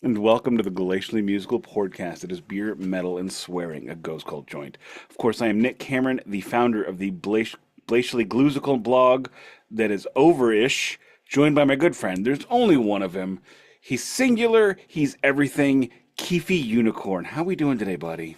And welcome to the Glacially Musical Podcast. It is beer, metal, and swearing, a ghost cult joint. Of course, I am Nick Cameron, the founder of the Glacially Glusical blog that is over-ish, joined by my good friend. There's only one of him. He's singular, he's everything, Keefy Unicorn. How we doing today, buddy?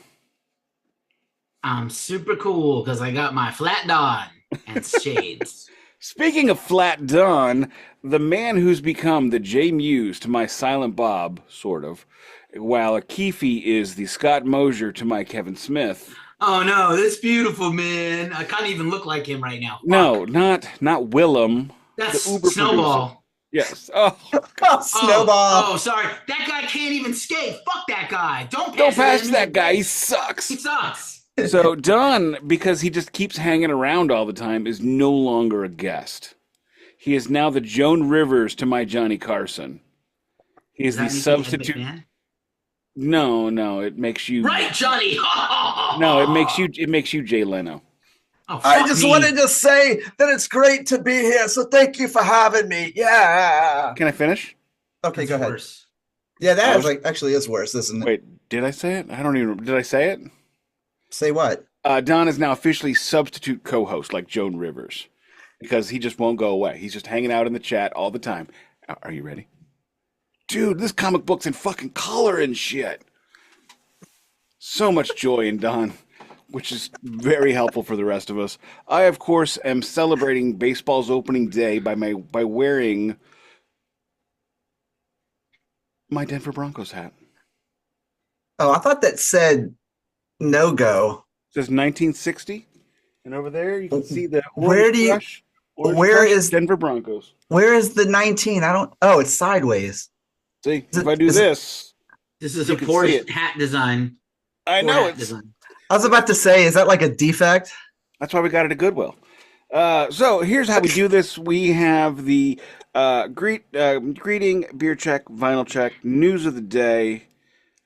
I'm super cool because I got my FlatDon and shades. Speaking of FlatDon, the man who's become the J Muse to my Silent Bob, sort of, while a Keefy is the Scott Mosier to my Kevin Smith. Oh no, this beautiful man. I can't even look like him right now. No, Fuck. not Willem, the That's Uber producer. Snowball. Yes. Oh, Oh, Snowball. Oh, sorry. That guy can't even skate. Fuck that guy. Don't don't pass pass it that guy. He He sucks. sucks. So Don, because he just keeps hanging around all the time, is no longer a guest. He is now the Joan Rivers to my Johnny Carson. He is Does the that make me substitute. Ed McMahon? No, it makes you. Right, Johnny. No, it makes you Jay Leno. Oh, I fuck just me. wanted to say that it's great to be here, so thank you for having me. Yeah. Can I finish? Okay, That's go ahead. worse. Yeah, that Oh. is actually is worse, isn't it? Wait, did I say it? I don't even. Did I say it? Say what? Don is now officially substitute co-host, like Joan Rivers, because he just won't go away. He's just hanging out in the chat all the time. Are you ready? Dude, this comic book's in fucking color and shit. So much joy in Don, which is very helpful for the rest of us. I, of course, am celebrating baseball's opening day by wearing my Denver Broncos hat. Oh, I thought that said no go. It says 1960, and over there you can see the Where do you- Orange where Crush is- Denver Broncos? Where is the 19? I don't. Oh, it's sideways. See, Is if it- I do is it- this, This is You a can poor see it. hat design. I Poor know hat it's. design. I was about to say, is that like a defect? That's why we got it at Goodwill. So here's how we do this. We have the greeting, beer check, vinyl check, news of the day,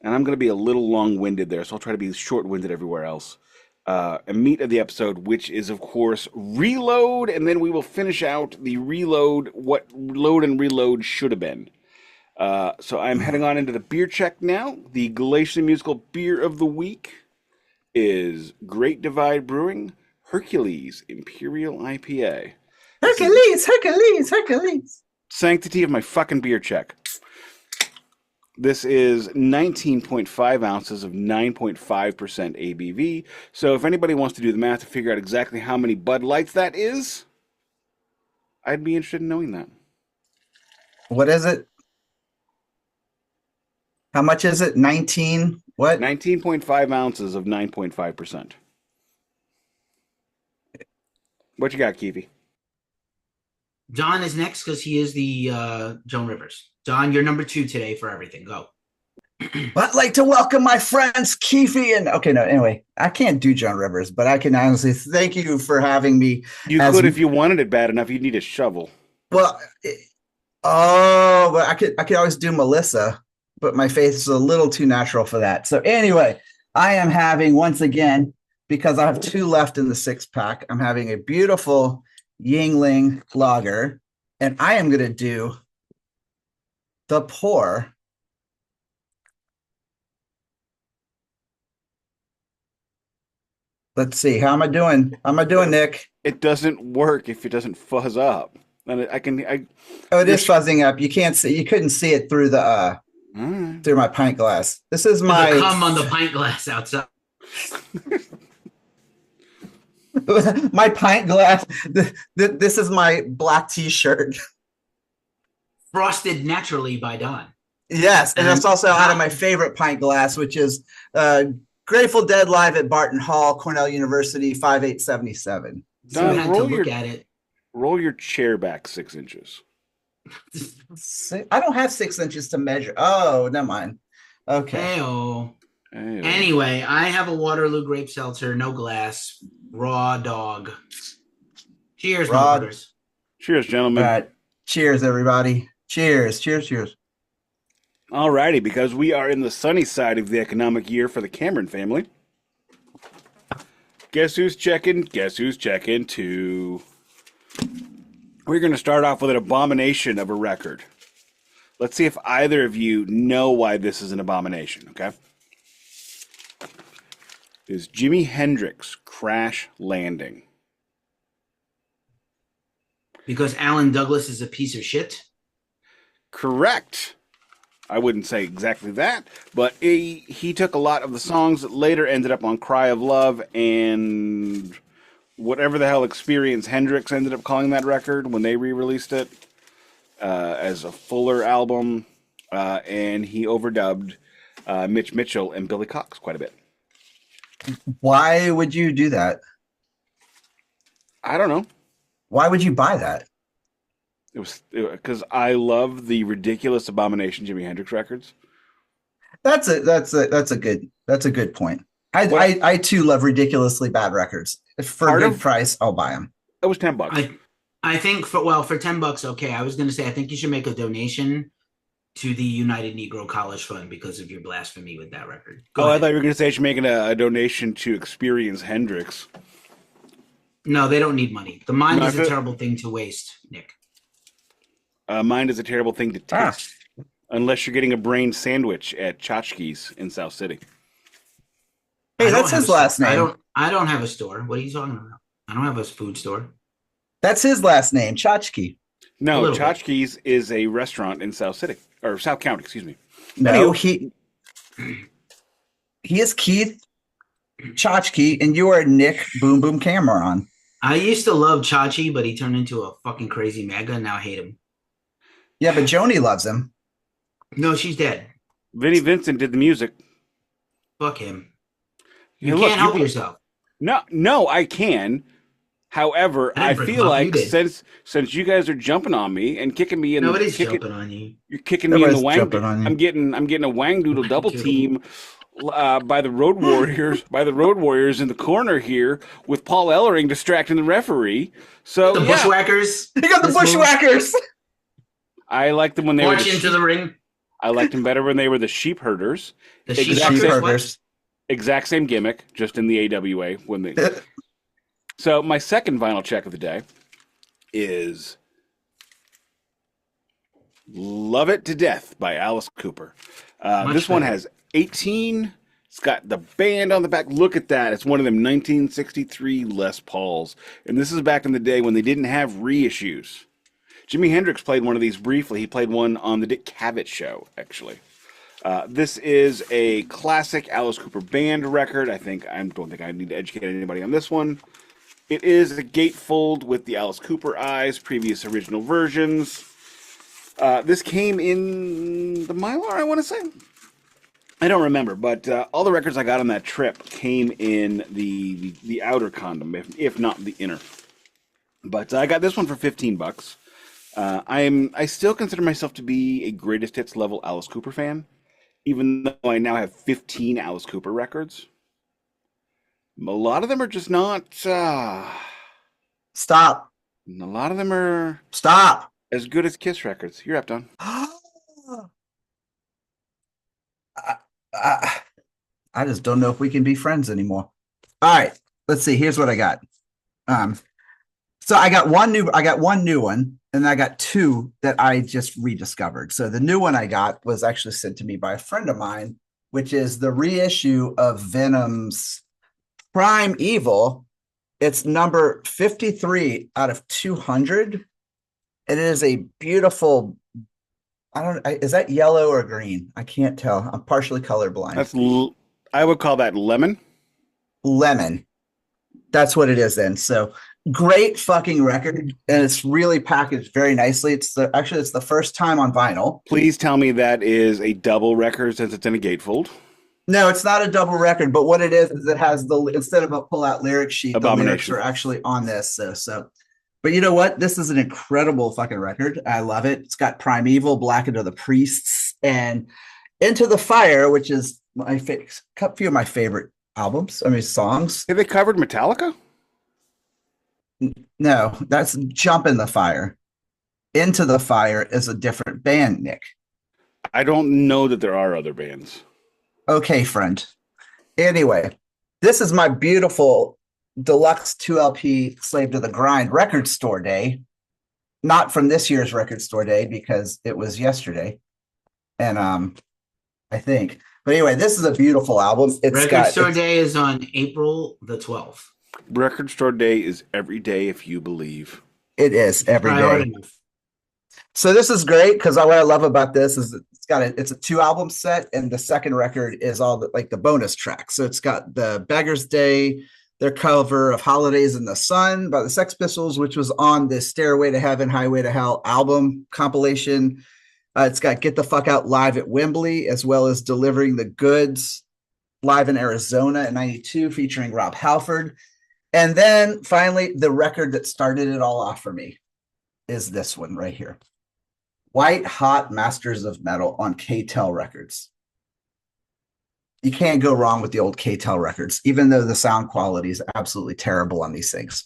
and I'm going to be a little long-winded there, so I'll try to be short-winded everywhere else. And meat of the episode, which is, of course, reload, and then we will finish out the reload, what load and reload should have been. So I'm heading on into the beer check now. The Glacially Musical Beer of the Week is Great Divide Brewing Hercules Imperial IPA. Hercules. Sanctity of my fucking beer check. This is 19.5 ounces of 9.5% ABV. So if anybody wants to do the math to figure out exactly how many Bud Lights that is, I'd be interested in knowing that. What is it? How much is it? 19. What? 19.5 ounces of 9.5%. What you got, Keefy? John is next because he is the Joan Rivers. John, you're number 2 today for everything. Go. I'd like to welcome my friends Keefy and anyway, I can't do Joan Rivers, but I can honestly thank you for having me. You could if you wanted it bad enough. You'd need a shovel. Well, but I could always do Melissa, but my face is a little too natural for that. So anyway, I am having once again, because I have 2 left in the 6-pack, I'm having a beautiful Yuengling lager, and I am going to do the pour. Let's see. How am I doing? How am I doing, Nick? It doesn't work if it doesn't fuzz up. And Oh, it is fuzzing up. You can't see. You couldn't see it through the Alright. through my pint glass. This is There's my a cum on the pint glass outside. my pint glass. This is my black T-shirt. Frosted naturally by Don. Yes, and And it's also out of my Don- favorite pint glass, which is Grateful Dead live at Barton Hall, Cornell University, 5877. So you Don, had to look at it. roll your chair back 6 inches. I don't have 6 inches to measure. Oh, never mind. Okay. Hey-oh. Hey, Anyway, I have a Waterloo grape seltzer, no glass, raw dog. Cheers, Raw- motherfuckers. cheers, All gentlemen. right. Cheers, everybody. Cheers. Cheers. Cheers. Alrighty, because we are in the sunny side of the economic year for the Cameron family. Guess who's checking? Guess who's checking too? We're going to start off with an abomination of a record. Let's see if either of you know why this is an abomination, okay? Is Jimi Hendrix Crash Landing. Because Alan Douglas is a piece of shit? Correct. I wouldn't say exactly that, but he took a lot of the songs that later ended up on Cry of Love and whatever the hell Experience Hendrix ended up calling that record when they re-released it as a fuller album, and he overdubbed Mitch Mitchell and Billy Cox quite a bit. Why would you do that? I don't know. Why would you buy that? It was because I love the ridiculous Abomination Jimi Hendrix records. That's a good point. I too love ridiculously bad records. For a good price, I'll buy them. It was $10. I think for $10, okay. I was going to say I think you should make a donation to the United Negro College Fund because of your blasphemy with that record. Go ahead. I thought you were going to say you should make a donation to Experience Hendrix. No, they don't need money. The mind is a terrible thing to waste, Nick. Mind is a terrible thing to taste, unless you're getting a brain sandwich at Tchotchke's in South City. Hey, that's his last name. I don't have a store. What are you talking about? I don't have a food store. That's his last name, Tchotchke. No, Tchotchke's is a restaurant in South City or South County. Excuse me. No, he is Keith Tchotchke, and you are Nick Boom Boom Cameron. I used to love Chachi, but he turned into a fucking crazy MAGA, and now I hate him. Yeah, but Joni loves him. No, she's dead. Vinnie Vincent did the music. Fuck him. You can't help yourself. No, I can. However, I feel like since you guys are jumping on me and kicking me in, nobody's jumping on you. You're kicking me in the wang. I'm getting a wang doodle double team by the Road Warriors in the corner here with Paul Ellering distracting the referee. So the Bushwhackers. You got the Bushwhackers. I liked them when they march into the ring. I liked them better when they were the sheep herders. The sheep herders. Exact same gimmick, just in the AWA when they. So my second vinyl check of the day is "Love It to Death" by Alice Cooper. This one has 18. It's got the band on the back. Look at that. It's one of them 1963 Les Pauls. And this is back in the day when they didn't have reissues. Jimi Hendrix played one of these briefly. He played one on the Dick Cavett show, actually. This is a classic Alice Cooper band record. I don't think I need to educate anybody on this one. It is a gatefold with the Alice Cooper eyes, previous original versions. This came in the mylar, I want to say. I don't remember, but all the records I got on that trip came in the outer condom, if not the inner. But I got this one for $15. I still consider myself to be a greatest hits level Alice Cooper fan, even though I now have 15 Alice Cooper records. A lot of them are just not. Stop. A lot of them are. Stop. As good as Kiss records. You're up, Don. I just don't know if we can be friends anymore. All right, let's see. Here's what I got. So I got one new one, and I got two that I just rediscovered. So the new one I got was actually sent to me by a friend of mine, which is the reissue of Venom's Prime Evil. It's number 53 out of 200. And it is a beautiful, is that yellow or green? I can't tell. I'm partially colorblind. I would call that lemon. Lemon. That's what it is then. So great fucking record. And it's really packaged very nicely. It's the first time on vinyl. Please tell me that is a double record since it's in a gatefold. No, it's not a double record, but what it is it has instead of a pull-out lyric sheet, the lyrics are actually on this. So, but you know what? This is an incredible fucking record. I love it. It's got Primeval, Black Into the Priests, and Into the Fire, which is a few of my favorite songs. Have they covered Metallica? No, that's Jump in the Fire. Into the Fire is a different band, Nick. I don't know that there are other bands. Okay, friend. Anyway, this is my beautiful deluxe 2LP Slave to the Grind record store day. Not from this year's record store day because it was yesterday. And I think. But anyway, this is a beautiful album. Record Store Day is on April the 12th. Record Store Day is every day if you believe. It is every Hard day. enough. So this is great because what I love about this is it's a 2-album set, and the second record is all the bonus tracks. So it's got the Beggar's Day, their cover of Holidays in the Sun by the Sex Pistols, which was on the Stairway to Heaven, Highway to Hell album compilation. It's got Get the Fuck Out live at Wembley, as well as Delivering the Goods live in Arizona in 92, featuring Rob Halford. And then finally, the record that started it all off for me is this one right here. White Hot Masters of Metal on K-Tel Records. You can't go wrong with the old K-Tel records, even though the sound quality is absolutely terrible on these things.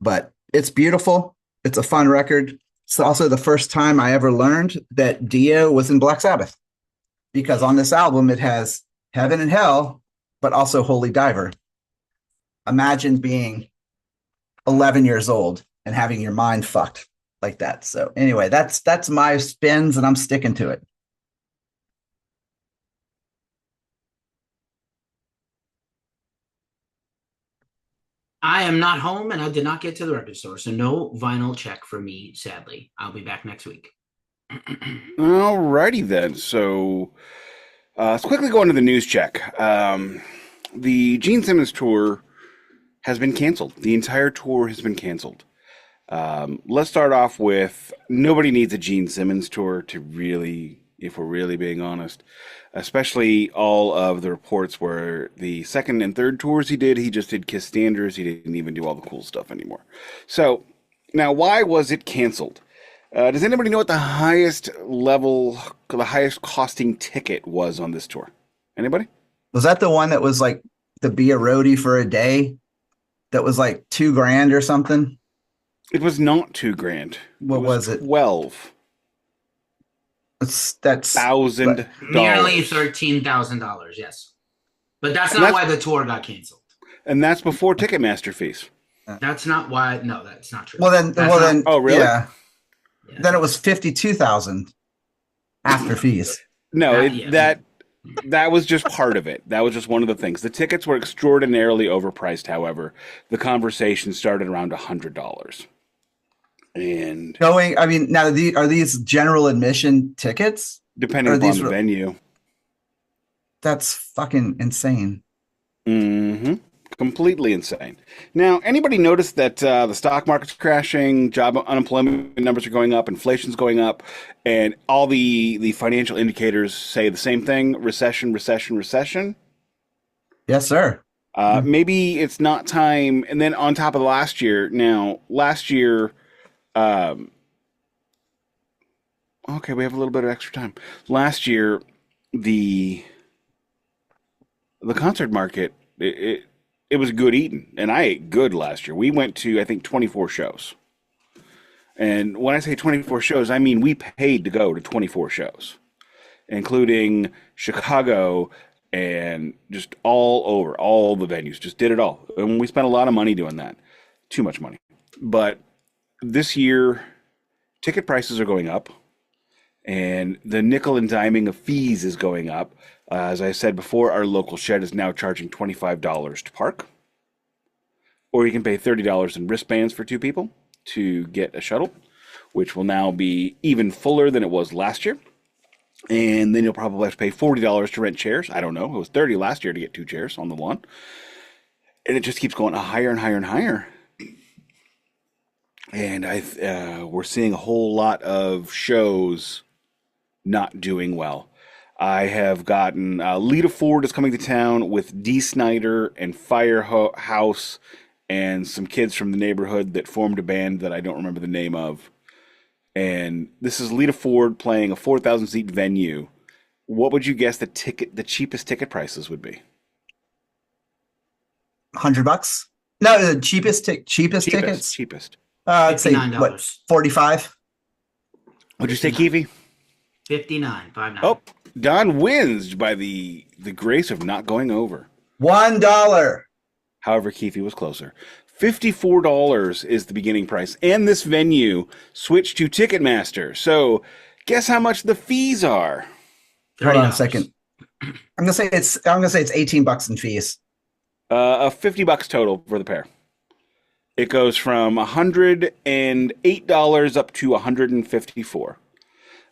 But it's beautiful. It's a fun record. It's also the first time I ever learned that Dio was in Black Sabbath, because on this album, it has Heaven and Hell, but also Holy Diver. Imagine being 11 years old and having your mind fucked like that. So anyway, that's my spins, and I'm sticking to it. I am not home, and I did not get to the record store, so no vinyl check for me, sadly. I'll be back next week. Alrighty then. So let's quickly go into the news check. The Gene Simmons tour has been canceled. The entire tour has been canceled. Let's start off with nobody needs a Gene Simmons tour to really, if we're really being honest, especially all of the reports where the second and third tours he just did Kiss Standards. He didn't even do all the cool stuff anymore. So now, why was it canceled? Does anybody know what the highest costing ticket was on this tour? Anybody? Was that the one that was like to be a roadie for a day? That was like $2,000 or something? It was not $2,000. What was it? 12. That's $1,000. Nearly $13,000, yes. But that's not why the tour got canceled. And that's before Ticketmaster fees. That's not why. No, that's not true. Well then. Oh, really? Yeah. Then it was 52,000 after fees. No, that was just part of it. That was just one of the things. The tickets were extraordinarily overpriced. However, the conversation started around $100. And now are these general admission tickets? Depending upon the venue. That's fucking insane. Mm-hmm. Completely insane. Now, anybody notice that the stock market's crashing, job unemployment numbers are going up, inflation's going up, and all the financial indicators say the same thing: recession, recession, recession? Yes, sir. Maybe it's not time. And then on top of last year, okay, we have a little bit of extra time. Last year, the concert market, it was good eating, and I ate good last year. We went to, I think, 24 shows. And when I say 24 shows, I mean we paid to go to 24 shows, including Chicago and just all over, all the venues, just did it all. And we spent a lot of money doing that. Too much money. But this year, ticket prices are going up, and the nickel and diming of fees is going up. As I said before, our local shed is now charging $25 to park. Or you can pay $30 in wristbands for 2 people to get a shuttle, which will now be even fuller than it was last year. And then you'll probably have to pay $40 to rent chairs. I don't know. It was $30 last year to get 2 chairs on the lawn. And it just keeps going higher and higher and higher. And we're seeing a whole lot of shows not doing well. I have gotten Lita Ford is coming to town with Dee Snider and Firehouse and some kids from the neighborhood that formed a band that I don't remember the name of. And this is Lita Ford playing a 4,000 seat venue. What would you guess the cheapest ticket prices would be? $100? No, the cheapest tickets. Cheapest. I'd say what, 45? Would you say, Keefy? 59. Oh, Don wins by the grace of not going over. $1. However, Keefy was closer. $54 is the beginning price. And this venue switched to Ticketmaster. So guess how much the fees are? Hold on a $30. second. I'm gonna say it's $18 in fees. $50 total for the pair. It goes from $108 up to $154.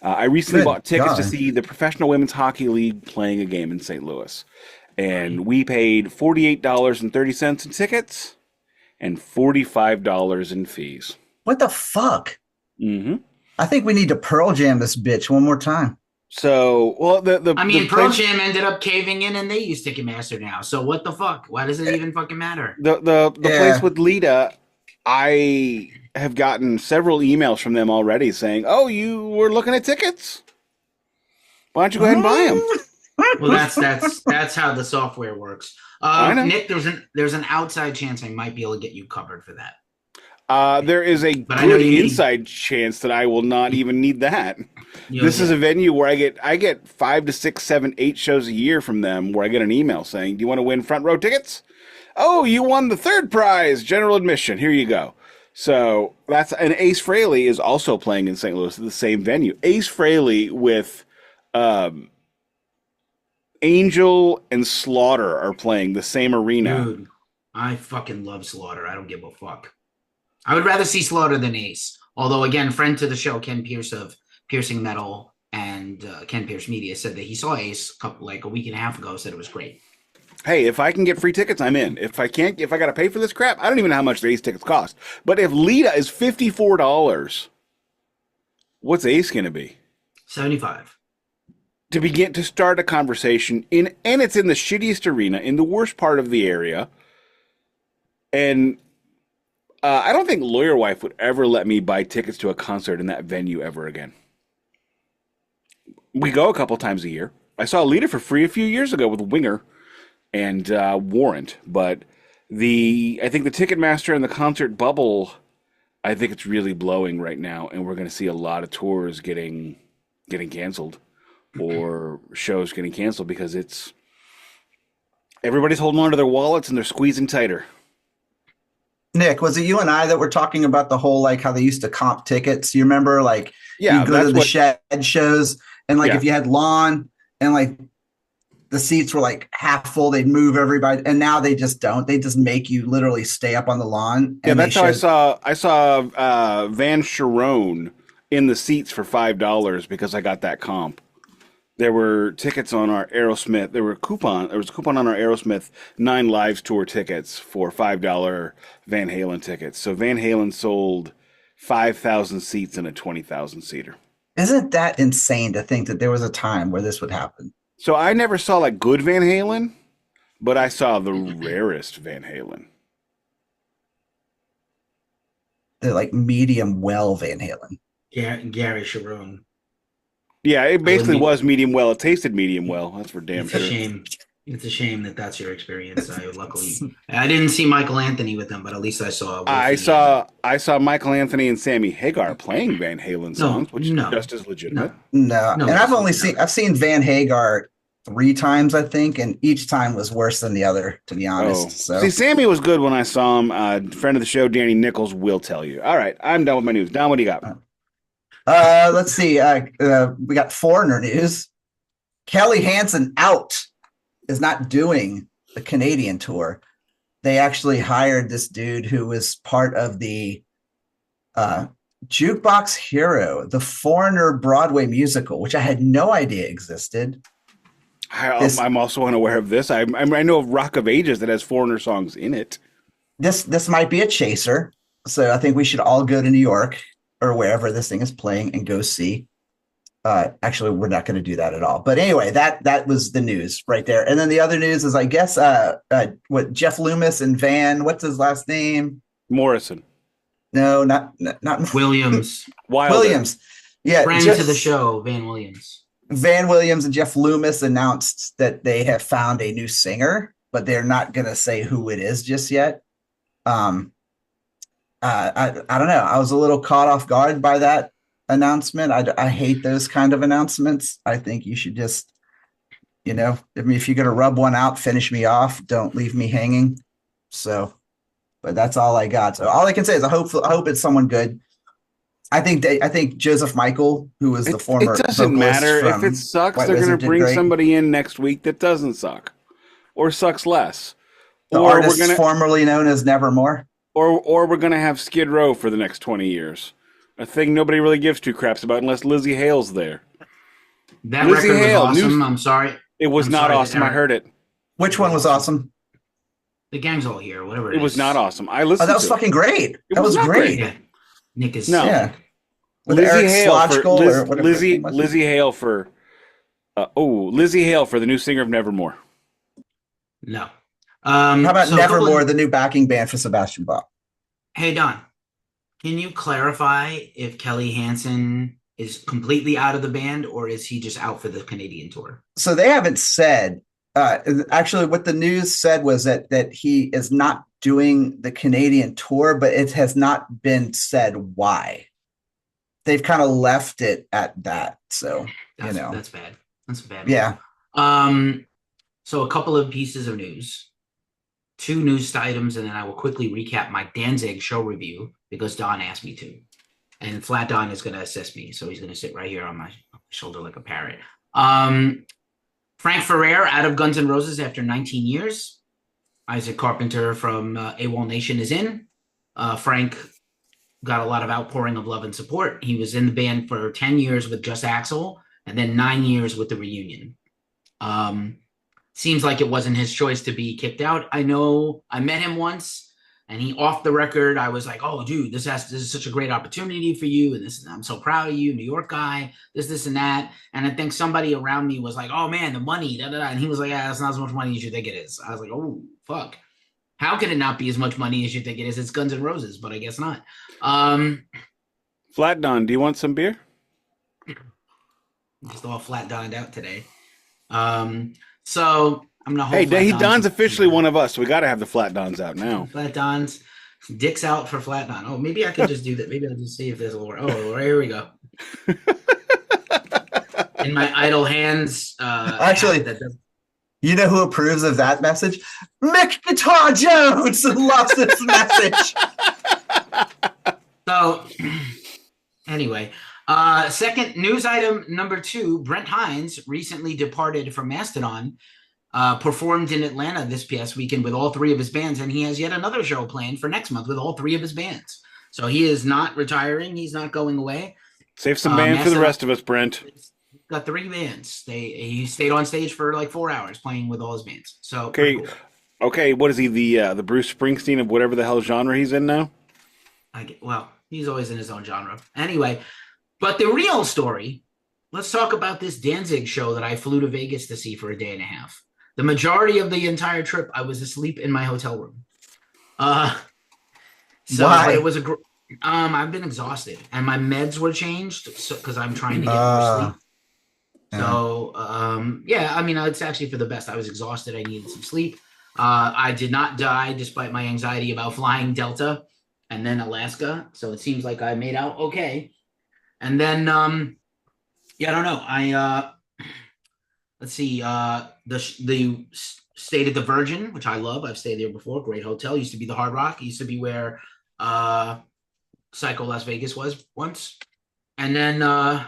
I recently Good bought tickets to God. see the Professional Women's Hockey League playing a game in St. Louis. And we paid $48.30 in tickets and $45 in fees. What the fuck? Mm-hmm. I think we need to Pearl Jam this bitch one more time. So, well, Pearl Jam ended up caving in and they use Ticketmaster now. So what the fuck? Why does it even fucking matter? The place with Lita, I have gotten several emails from them already saying, "Oh, you were looking at tickets? Why don't you go ahead and buy them?" Well, that's how the software works. I know. Nick, there's an outside chance I might be able to get you covered for that. There is a good inside chance that I will not even need that. This is a venue where I get 5 to 6, 7, 8 shows a year from them where I get an email saying, "Do you want to win front row tickets? Oh, you won the third prize, general admission. Here you go." So and Ace Frehley is also playing in St. Louis at the same venue. Ace Frehley with Angel and Slaughter are playing the same arena. Dude, I fucking love Slaughter. I don't give a fuck. I would rather see Slaughter than Ace. Although, again, friend to the show, Ken Pierce of Piercing Metal and Ken Pierce Media said that he saw Ace a week and a half ago, said it was great. Hey, if I can get free tickets, I'm in. If I got to pay for this crap, I don't even know how much the Ace tickets cost. But if Lita is $54, what's Ace going to be? $75. To start a conversation and it's in the shittiest arena, in the worst part of the area. And I don't think Lawyer Wife would ever let me buy tickets to a concert in that venue ever again. We go a couple times a year. I saw Lita for free a few years ago with Winger and Warrant, but I think the Ticketmaster and the concert bubble, I think it's really blowing right now, and we're going to see a lot of tours getting canceled or shows getting canceled because everybody's holding on to their wallets and they're squeezing tighter. Nick, was it you and I that were talking about the whole how they used to comp tickets? You remember you go to the shed shows and if you had lawn and the seats were half full, they'd move everybody, and now they just don't. They just make you literally stay up on the lawn. Yeah, that's how I saw Van Sharon in the seats for $5 because I got that comp. There were tickets on our Aerosmith. There was a coupon on our Aerosmith 9 Lives tour tickets for $5 Van Halen tickets. So Van Halen sold 5,000 seats in a 20,000 seater. Isn't that insane to think that there was a time where this would happen? So I never saw good Van Halen, but I saw the rarest Van Halen. They're medium well Van Halen. Gary Sharon. Yeah, it basically was medium well. It tasted medium well. That's for damn sure. It's a shame that that's your experience. I didn't see Michael Anthony with them, but at least I saw. I saw Michael Anthony and Sammy Hagar playing Van Halen songs, which is just as legitimate. No, and I've seen Van Hagar 3 times, I think, and each time was worse than the other, to be honest. So. See, Sammy was good when I saw him. Friend of the show, Danny Nichols, will tell you. All right, I'm done with my news. Don, what do you got? Let's see. We got Foreigner news. Kelly Hansen is not doing the Canadian tour. They actually hired this dude who was part of the Jukebox Hero, the Foreigner Broadway musical, which I had no idea existed. I'm also unaware of this. I know of Rock of Ages that has Foreigner songs in it. This might be a chaser, so I think we should all go to New York or wherever this thing is playing and go see. Actually, we're not going to do that at all. But anyway, that was the news right there. And then the other news is, I guess, what Jeff Loomis and what's his last name? Morrison. No, not Williams. Williams. Yeah, friend to the show, Van Williams. Van Williams and Jeff Loomis announced that they have found a new singer, but they're not going to say who it is just yet. I don't know. I was a little caught off guard by that announcement. I hate those kind of announcements. I think you should just, if you're going to rub one out, finish me off. Don't leave me hanging. So, but that's all I got. So all I can say is I hope it's someone good. I think Joseph Michael, who was the It former doesn't vocalist matter. If it from sucks, White they're going Wizard, to did bring great. somebody in next week that doesn't suck or sucks less. The Or we're artist going to formerly known as Nevermore. or we're going to have Skid Row for the next 20 years. A thing nobody really gives two craps about unless Lizzie Hale's there. That Lizzie record was Hale, awesome. I'm sorry. It was I'm not sorry that awesome. I Eric- heard it. Which one was awesome? The gang's all here, whatever it It is. was not awesome. I Oh, listened that was to fucking great. It That was was not great. Yeah. Nick is No. Yeah. With Lizzie Eric Hale for Slodgkel or whatever his Lizzie name was. Lizzie Hale for Lizzie Hale for the new singer of Nevermore. No. How about so a couple Nevermore, of- the new backing band for Sebastian Bach? Hey, Don, can you clarify if Kelly Hansen is completely out of the band or is he just out for the Canadian tour? So they haven't said. Actually, what the news said was that he is not doing the Canadian tour, but it has not been said why. They've kind of left it at that. So That's know. that's bad. That's a bad. Yeah. So a couple of pieces of news, 2 news items, and then I will quickly recap my Danzig show review because Don asked me to, and FlatDon is going to assist me, so he's going to sit right here on my shoulder like a parrot. Frank Ferrer out of Guns N' Roses after 19 years. Isaac Carpenter from AWOL Nation is in. Frank got a lot of outpouring of love and support. He was in the band for 10 years with just Axl and then 9 years with the reunion. Seems like it wasn't his choice to be kicked out. I know I met him once and he off the record, I was like, oh, dude, this is such a great opportunity for you. And I'm so proud of you, New York guy, this, and that. And I think somebody around me was like, oh, man, the money, da, da, da. And he was like, yeah, it's not as much money as you think it is. I was like, oh, fuck. How can it not be as much money as you think it is? It's Guns N' Roses, but I guess not. FlatDon, do you want some beer? Just all flat dined out today. So I'm gonna hold. Hey, Don's officially one of us. So we got to have the FlatDons out now. FlatDon's dicks out for FlatDon. Oh, maybe I could just do that. Maybe I'll just see if there's a little. Oh, right, here we go. In my idle hands. Actually, you know who approves of that message? Mick Guitar Jones loves this message. So, anyway, second news item number 2, Brent Hines recently departed from Mastodon, performed in Atlanta this past weekend with all 3 of his bands, and he has yet another show planned for next month with all 3 of his bands. So he is not retiring. He's not going away. Save some bands for the rest of us, Brent. Got 3 bands. He stayed on stage for like 4 hours playing with all his bands. So okay, cool. Okay. What is he, the Bruce Springsteen of whatever the hell genre he's in now? Well, he's always in his own genre. Anyway, but the real story. Let's talk about this Danzig show that I flew to Vegas to see for a day and a half. The majority of the entire trip, I was asleep in my hotel room. So Why? it was I've been exhausted, and my meds were changed because I'm trying to get more sleep. So, yeah, I mean, it's actually for the best. I was exhausted. I needed some sleep. I did not die despite my anxiety about flying Delta and then Alaska. So it seems like I made out okay. And then, yeah, I don't know. Let's see, the stayed at the Virgin, which I love. I've stayed there before. Great hotel. Used to be the Hard Rock. Used to be where Psycho Las Vegas was once. And then, I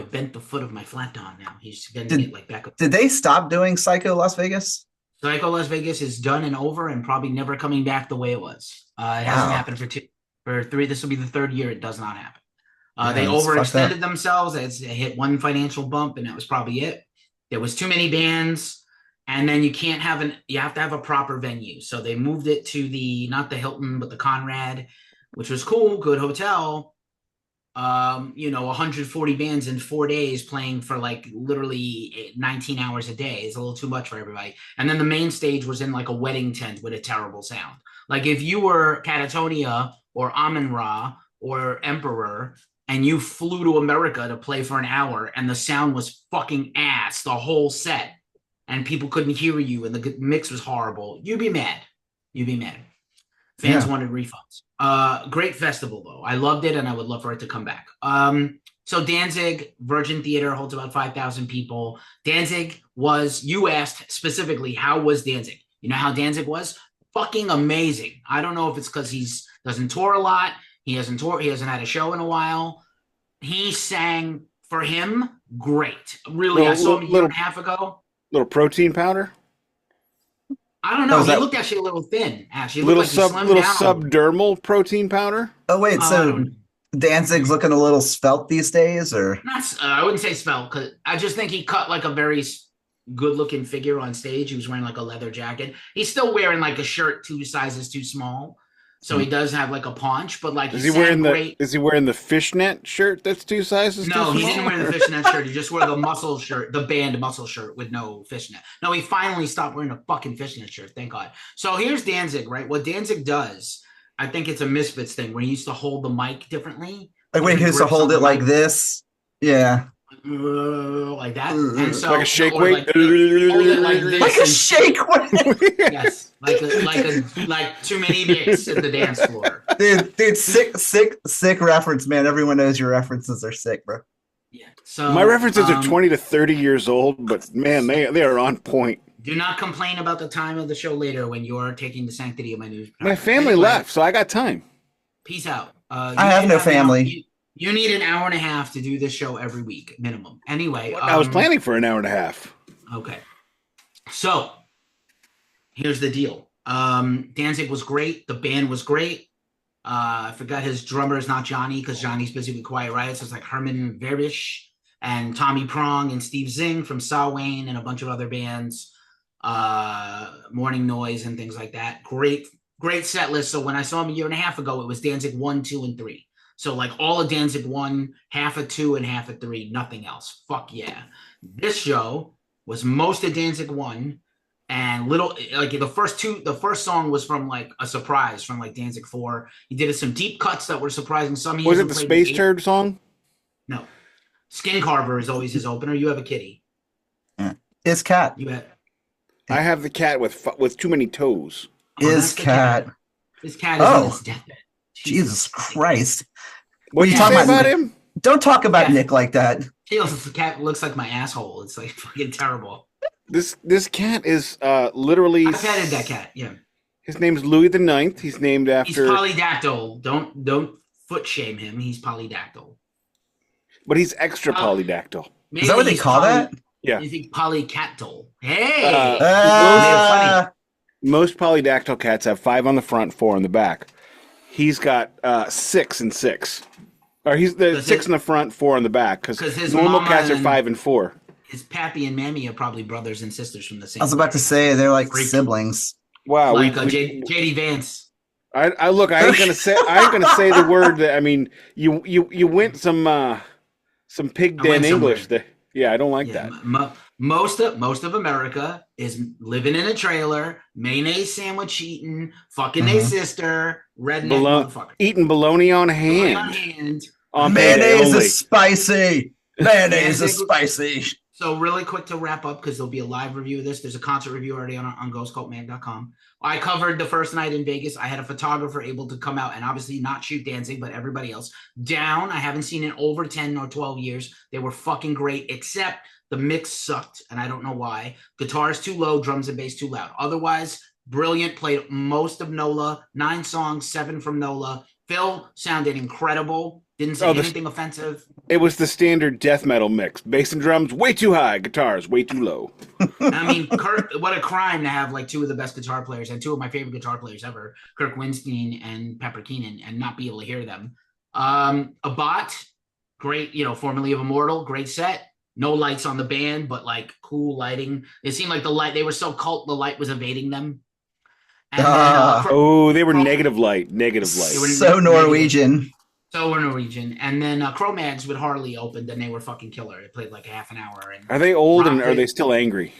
bent the foot of my FlatDon now. He's bending it like back up. Did they stop doing Psycho Las Vegas? Psycho Las Vegas is done and over and probably never coming back the way it was. It hasn't happened for 3. This will be the 3rd year it does not happen. They overextended themselves. It hit one financial bump, and that was probably it. There was too many bands, and then you have to have a proper venue. So they moved it to not the Hilton, but the Conrad, which was cool, good hotel. 140 bands in 4 days playing for like literally 19 hours a day is a little too much for everybody. And then the main stage was in like a wedding tent with a terrible sound. Like if you were Catatonia or Amun-Ra or Emperor and you flew to America to play for an hour and the sound was fucking ass the whole set and people couldn't hear you and the mix was horrible, you'd be mad. Fans wanted refunds. Great festival, though. I loved it, and I would love for it to come back. So Danzig, Virgin Theater, holds about 5,000 people. Danzig you asked specifically, how was Danzig? You know how Danzig was? Fucking amazing. I don't know if it's because he doesn't tour a lot. He hasn't toured. He hasn't had a show in a while. He sang for him great. Really, I saw him a year and a half ago. Little protein powder. I don't know. He looked actually a little thin. Actually, he little looked like he slimmed little down. subdermal protein powder. Oh wait, so Danzig's looking a little svelte these days, or not? I wouldn't say svelte, because I just think he cut like a very good-looking figure on stage. He was wearing like a leather jacket. He's still wearing like a shirt 2 sizes too small, so he does have like a paunch. But like, is he wearing the fishnet shirt that's 2 sizes? No, he didn't wear the fishnet shirt. He just wore the muscle shirt, the band muscle shirt with no fishnet. No, he finally stopped wearing a fucking fishnet shirt. Thank God. So here's Danzig, right? What Danzig does, I think it's a Misfits thing, where he used to hold the mic differently. Like when he used to hold it like this. Yeah. Like that, and so like a shake weight, like a shake weight. Yes, like too many dicks at the dance floor. Dude, sick reference, man. Everyone knows your references are sick, bro. Yeah. So my references are 20 to 30 years old, but man, they are on point. Do not complain about the time of the show later when you're taking the sanctity of my news. My family left, so I got time. Peace out. I have no family. You need an hour and a half to do this show every week, minimum. Anyway. I was planning for an hour and a half. Okay. So, here's the deal. Danzig was great. The band was great. I forgot his drummer is not Johnny, because Johnny's busy with Quiet Riot. So it's like Herman Verbisch and Tommy Prong and Steve Zing from Samhain and a bunch of other bands. Morning Noise and things like that. Great set list. So when I saw him a year and a half ago, it was Danzig 1, 2, and 3. So like all of Danzig 1, half of 2, and half of 3, nothing else. Fuck yeah. This show was most of Danzig 1 and little, like the first song was from like a surprise from like Danzig 4. He did some deep cuts that were surprising. Was it the Space Turd song? No. Skin Carver is always his opener. You have a kitty. Is cat. I have the cat with too many toes. Is cat. His cat is on his deathbed. Jesus Christ. What are you talking about him? Don't talk about Nick like that. The cat looks like my asshole. It's like fucking terrible. This cat is literally. I petted that cat. Yeah. His name's Louis the Ninth. He's named after. He's polydactyl. Don't foot shame him. He's polydactyl. But he's extra polydactyl. Is that what they call that? Yeah. You think polycactyl? Hey. Most polydactyl cats have 5 on the front, 4 on the back. He's got 6 and 6. Or he's the 6 in the front, 4 on the back. Because normal cats are 5 and 4. His pappy and mammy are probably brothers and sisters from the same. I was about to say they're like siblings. Wow, like JD Vance. I look. I ain't gonna say the word that. I mean, you went some pig den English. Yeah, I don't like that. Most of America is living in a trailer, mayonnaise sandwich eating, fucking a sister, redneck motherfucker. Eating bologna on hand. Mayonnaise is spicy. Mayonnaise is spicy. So really quick to wrap up, because there'll be a live review of this. There's a concert review already on ghostcultmag.com. I covered the first night in Vegas. I had a photographer able to come out and obviously not shoot Danzig, but everybody else. Down, I haven't seen in over 10 or 12 years. They were fucking great, except the mix sucked, and I don't know why. Guitars too low, drums and bass too loud. Otherwise, brilliant. Played most of NOLA. 9 songs, 7 from NOLA. Phil sounded incredible. Didn't say anything offensive. It was the standard death metal mix. Bass and drums way too high, guitars way too low. I mean, Kirk, what a crime to have like 2 of the best guitar players and 2 of my favorite guitar players ever, Kirk Winstein and Pepper Keenan, and not be able to hear them. Abbott, great, formerly of Immortal, great set. No lights on the band, but like cool lighting. It seemed like they were so cult, the light was evading them. And they were negative light. So Norwegian. So we're Norwegian. And then Cro-Mags with Harley opened, and they were fucking killer. It played like a half an hour. And are they old and are they still angry?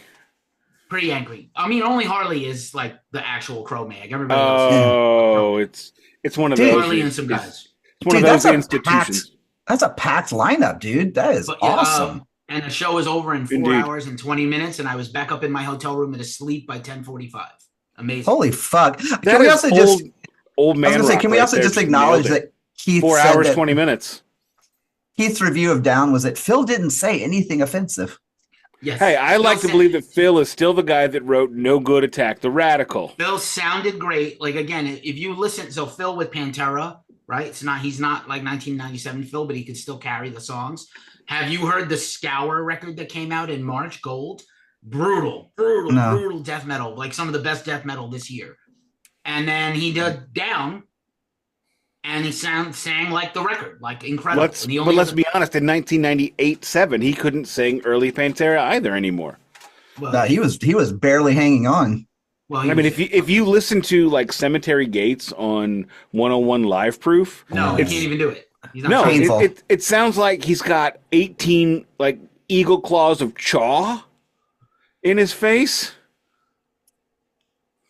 Pretty angry. I mean, only Harley is like the actual Cro-Mag. Everybody else. It's one of those. Harley and some guys. It's one of those institutions. That's a packed lineup, dude. That is awesome. And the show was over in 4 hours and 20 minutes, and I was back up in my hotel room and asleep by 10:45. Amazing. Holy fuck. Can we also just old man? I was gonna say, can we also just acknowledge that Keith 4 hours, 20 minutes. Keith's review of Down was that Phil didn't say anything offensive. Yes. Hey, I like to believe that Phil is still the guy that wrote No Good Attack the Radical. Phil sounded great. Like, again, if you listen, so Phil with Pantera, right? He's not like 1997 Phil, but he could still carry the songs. Have you heard the Scour record that came out in March, Gold? Brutal death metal, like some of the best death metal this year. And then he did Down, and he sang like the record, like incredible. But let's be honest, in 1998-7, he couldn't sing early Pantera either anymore. Well, no, he was barely hanging on. Well, I mean, if you listen to like Cemetery Gates on 101 Live Proof, he can't even do it. He's not it sounds like he's got 18 like eagle claws of chaw in his face.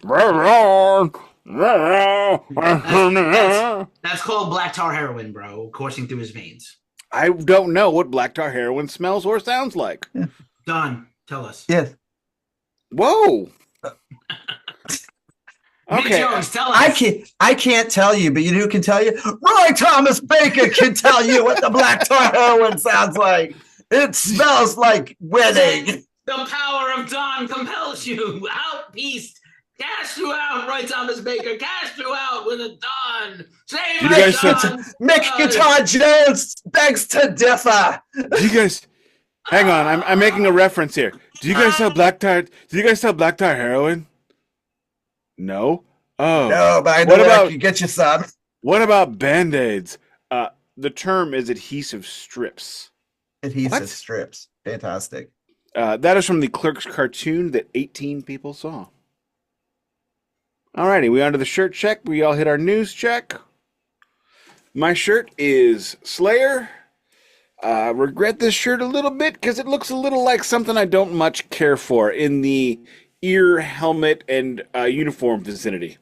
That's called black tar heroin, bro, coursing through his veins. I don't know what black tar heroin smells or sounds like. Yeah. Don, tell us. Yes. Whoa. Okay. Jones, tell us. I can't tell you, but you know who can tell you? Roy Thomas Baker can tell you what the black tar heroin sounds like. It smells like wedding. The power of Don compels you. Out, beast. Cast you out, Roy Thomas Baker. Cast you out with a Don. Save you guys Don. Mick Guitar Jones begs to differ. Do you guys hang on? I'm making a reference here. Do you guys sell black tar heroin? No. Oh no, but I know I can get you some. What about Band-Aids? The term is adhesive strips. Adhesive strips. Fantastic. That is from the Clerks cartoon that 18 people saw. Alrighty, we on to the shirt check. We all hit our news check. My shirt is Slayer. Regret this shirt a little bit because it looks a little like something I don't much care for in the ear, helmet, and uniform vicinity.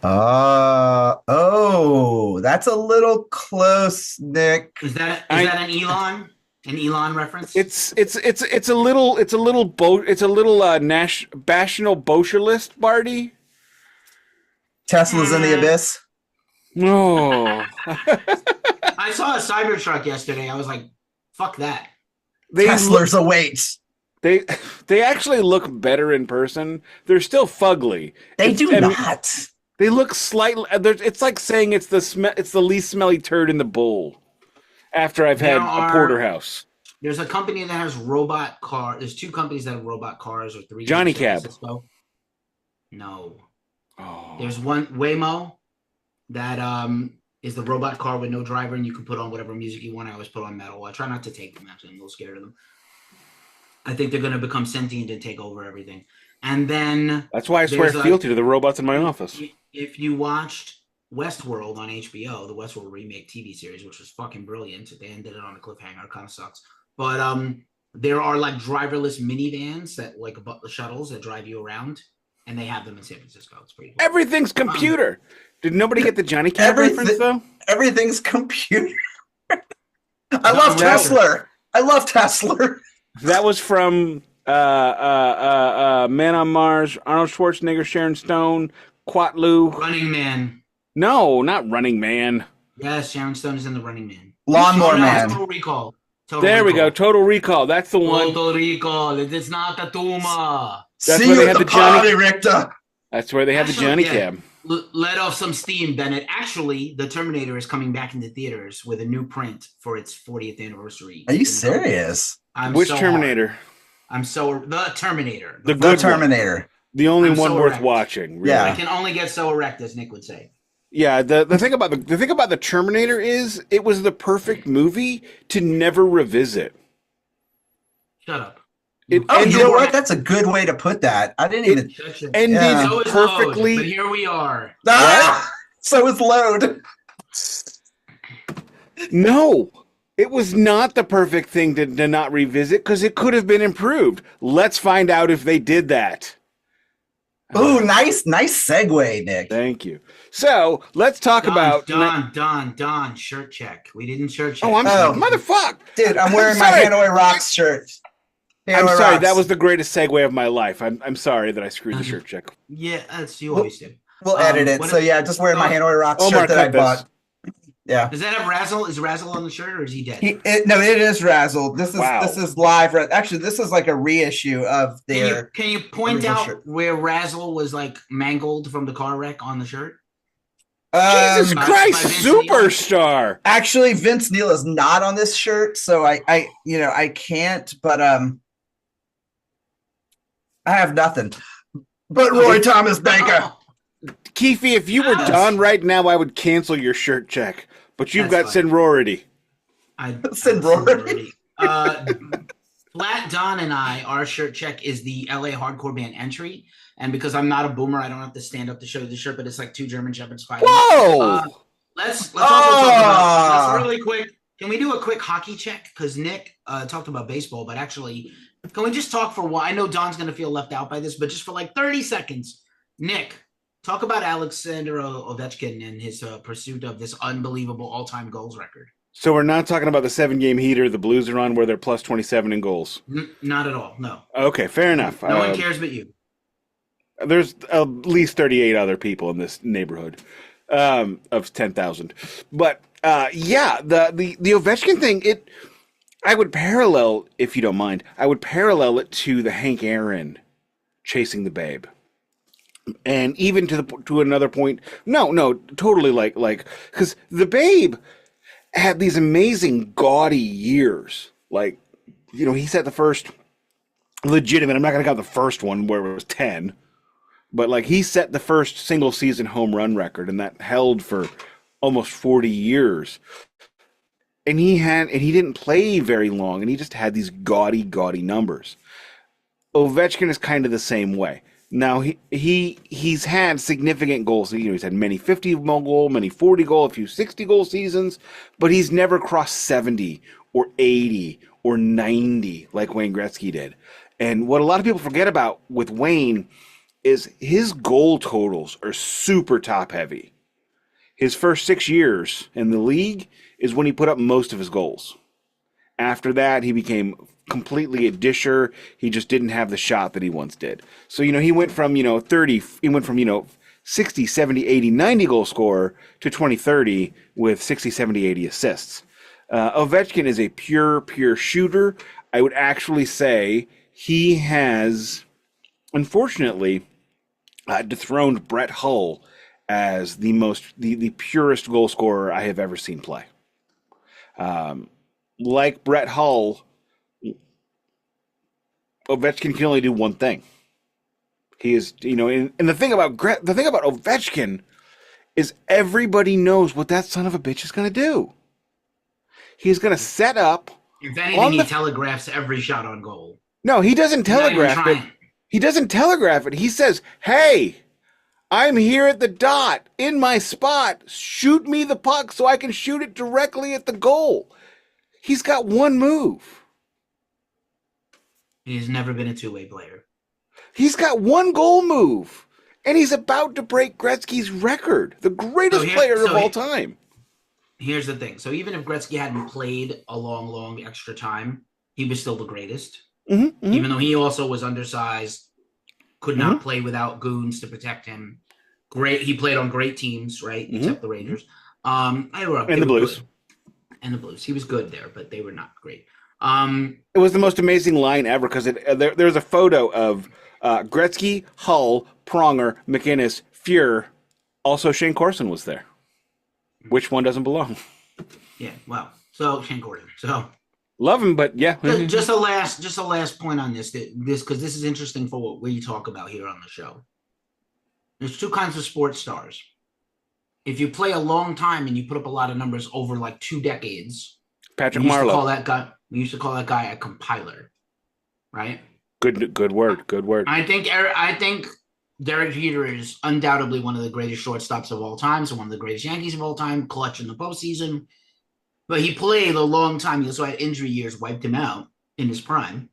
That's a little close, Nick. Is that an Elon? An Elon reference? It's a little National Socialist Barty. Tesla's in the abyss. No. I saw a Cybertruck yesterday. I was like, fuck that. Tesla's awaits. They actually look better in person. They're still fugly. They do not. They look slightly. It's like saying it's the least smelly turd in the bowl. After I've had a porterhouse. There's a company that has robot car. There's two companies that have robot cars or three. Johnny Cab. No. Oh. There's one Waymo that is the robot car with no driver, and you can put on whatever music you want. I always put on metal. I try not to take them. Actually, I'm a little scared of them. I think they're going to become sentient and take over everything. And then that's why I swear fealty to the robots in my office. If you watched Westworld on HBO, the Westworld remake TV series, which was fucking brilliant. They ended it on a cliffhanger. It kind of sucks. But there are like driverless minivans that like shuttles that drive you around, and they have them in San Francisco. It's pretty cool. Everything's computer. Did nobody get the Johnny Cab reference though? Everything's computer. I love Tesla. That was from Man on Mars, Arnold Schwarzenegger, Sharon Stone, Waterloo. Running Man. No, not Running Man. Yes, Sharon Stone is in the Running Man. Lawnmower Man. Total Recall. We go. Total Recall. That's the one. Total Recall. It's not a tumor. That's where they had the Johnny Richter. That's where they had the Johnny Cab. Let off some steam, Bennett. Actually, the Terminator is coming back into theaters with a new print for its 40th anniversary. Are you serious? Which Terminator? The Terminator. The good Terminator. One. The only one worth watching. Really. Yeah. I can only get so erect, as Nick would say. Yeah, the thing about the Terminator is it was the perfect movie to never revisit. Shut up. You know what? That's a good way to put that. I didn't even ended perfectly. Load, but here we are. So is Load. No, it was not the perfect thing to not revisit because it could have been improved. Let's find out if they did that. Ooh, nice segue, Nick. Thank you. So let's talk about Don. Shirt check. We didn't shirt check. Motherfucker, dude! I'm wearing my Hanoi Rocks shirt. I'm sorry. That was the greatest segue of my life. I'm sorry that I screwed the shirt check. Yeah, that's you always do. We'll edit it. So yeah, just wearing my Hanoi Rocks shirt that I bought. Yeah. Does that have Razzle? Is Razzle on the shirt, or is he dead? No, it is Razzle. This is live. Actually, this is like a reissue of their. Can you point out where Razzle was like mangled from the car wreck on the shirt? Jesus Um, Christ, Vince Neil. superstar. actually, Vince Neil is not on this shirt, so I can't. But I have nothing. But Roy Thomas Baker. Keefy, if you were Don right now, I would cancel your shirt check. But you've That's got fine. seniority. Seniority. FlatDon and our shirt check is the LA hardcore band Entry. And because I'm not a boomer, I don't have to stand up to show you the shirt, but it's like two German shepherds fighting. Whoa! Let's also talk about, let's really quick, can we do a quick hockey check? Because Nick talked about baseball, but actually, can we just talk for a while? I know Don's going to feel left out by this, but just for like 30 seconds. Nick, talk about Alexander Ovechkin and his pursuit of this unbelievable all-time goals record. So we're not talking about the 7-game heater the Blues are on where they're plus 27 in goals. Not at all, no. Okay, fair enough. No one cares but you. There's at least 38 other people in this neighborhood of 10,000. But yeah, the Ovechkin thing, I would parallel, if you don't mind, I would parallel it to the Hank Aaron chasing the babe. And even to another point, no, totally like because the babe had these amazing gaudy years. Like, you know, he set the first legitimate, I'm not going to count the first one where it was 10, but like he set the first single season home run record, and that held for almost 40 years. And he didn't play very long, and he just had these gaudy numbers. Ovechkin is kind of the same way. Now he's had significant goals. You know, he's had many 50-goal, many 40-goal, a few 60-goal seasons, but he's never crossed 70 or 80 or 90 like Wayne Gretzky did. And what a lot of people forget about with Wayne is his goal totals are super top heavy. His first 6 years in the league is when he put up most of his goals. After that, he became completely a disher. He just didn't have the shot that he once did. So, you know, he went from, 60, 70, 80, 90 goal scorer to 2030 with 60, 70, 80 assists. Ovechkin is a pure shooter. I would actually say he has, unfortunately, dethroned Brett Hull as the purest goal scorer I have ever seen play. Like Brett Hull, Ovechkin can only do one thing. He is, and the thing about Ovechkin is everybody knows what that son of a bitch is going to do. He's going to set up. If anything, he telegraphs every shot on goal. No, he doesn't telegraph it. He doesn't telegraph it. He says, "Hey, I'm here at the dot in my spot. Shoot me the puck so I can shoot it directly at the goal." He's got one move. He's never been a two-way player. He's got one goal move, and he's about to break Gretzky's record, the greatest player of all time. Here's the thing. So even if Gretzky hadn't played a long extra time, he was still the greatest. Mm-hmm. Even though he also was undersized, could not play without goons to protect him. Great. He played on great teams, right? Except the Rangers. And the Blues. Good. And the Blues. He was good there, but they were not great. It was the most amazing line ever because there's a photo of Gretzky, Hull, Pronger, McInnes, Fuhr. Also, Shane Corson was there. Which one doesn't belong? Yeah, well, so Shane Corson. So love him, but yeah. Just a last point on this because this is interesting for what we talk about here on the show. There's two kinds of sports stars. If you play a long time and you put up a lot of numbers over like 2 decades, Patrick Marleau. We used to call that guy a compiler, right? Good word. I think Derek Jeter is undoubtedly one of the greatest shortstops of all time, so one of the greatest Yankees of all time, clutch in the postseason. But he played a long time. He also had injury years wiped him out in his prime.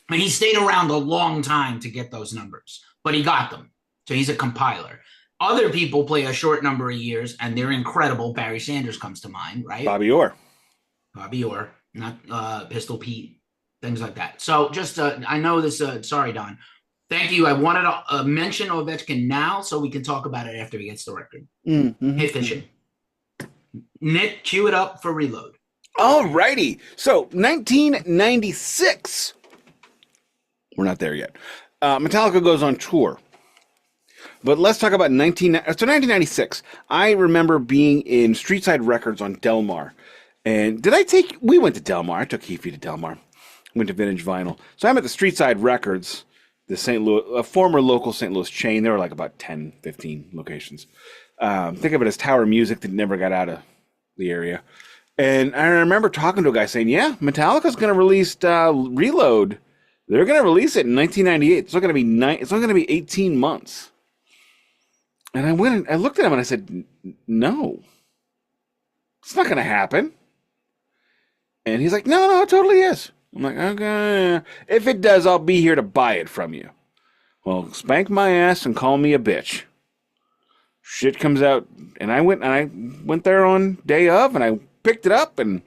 And he stayed around a long time to get those numbers, but he got them. So he's a compiler. Other people play a short number of years, and they're incredible. Barry Sanders comes to mind, right? Bobby Orr, not Pistol Pete, things like that. So just, I know this, sorry, Don. Thank you. I wanted to mention Ovechkin now so we can talk about it after he gets the record. Hey, fishing. Nick, cue it up for ReLoad. All righty. So 1996. We're not there yet. Metallica goes on tour. But let's talk about 1996. I remember being in Streetside Records on Delmar. And we went to Delmar. I took Keefy to Delmar. Went to Vintage Vinyl. So I'm at the Streetside Records, the St. Louis, a former local St. Louis chain. There were like about 10, 15 locations. Think of it as Tower Music that never got out of the area. And I remember talking to a guy saying, yeah, Metallica's going to release ReLoad. They're going to release it in 1998. It's only going to be 18 months. And I looked at him and I said, no, it's not going to happen. And he's like, no, it totally is. I'm like, okay, if it does, I'll be here to buy it from you. Well, spank my ass and call me a bitch. Shit comes out, and I went there on day of, and I picked it up, and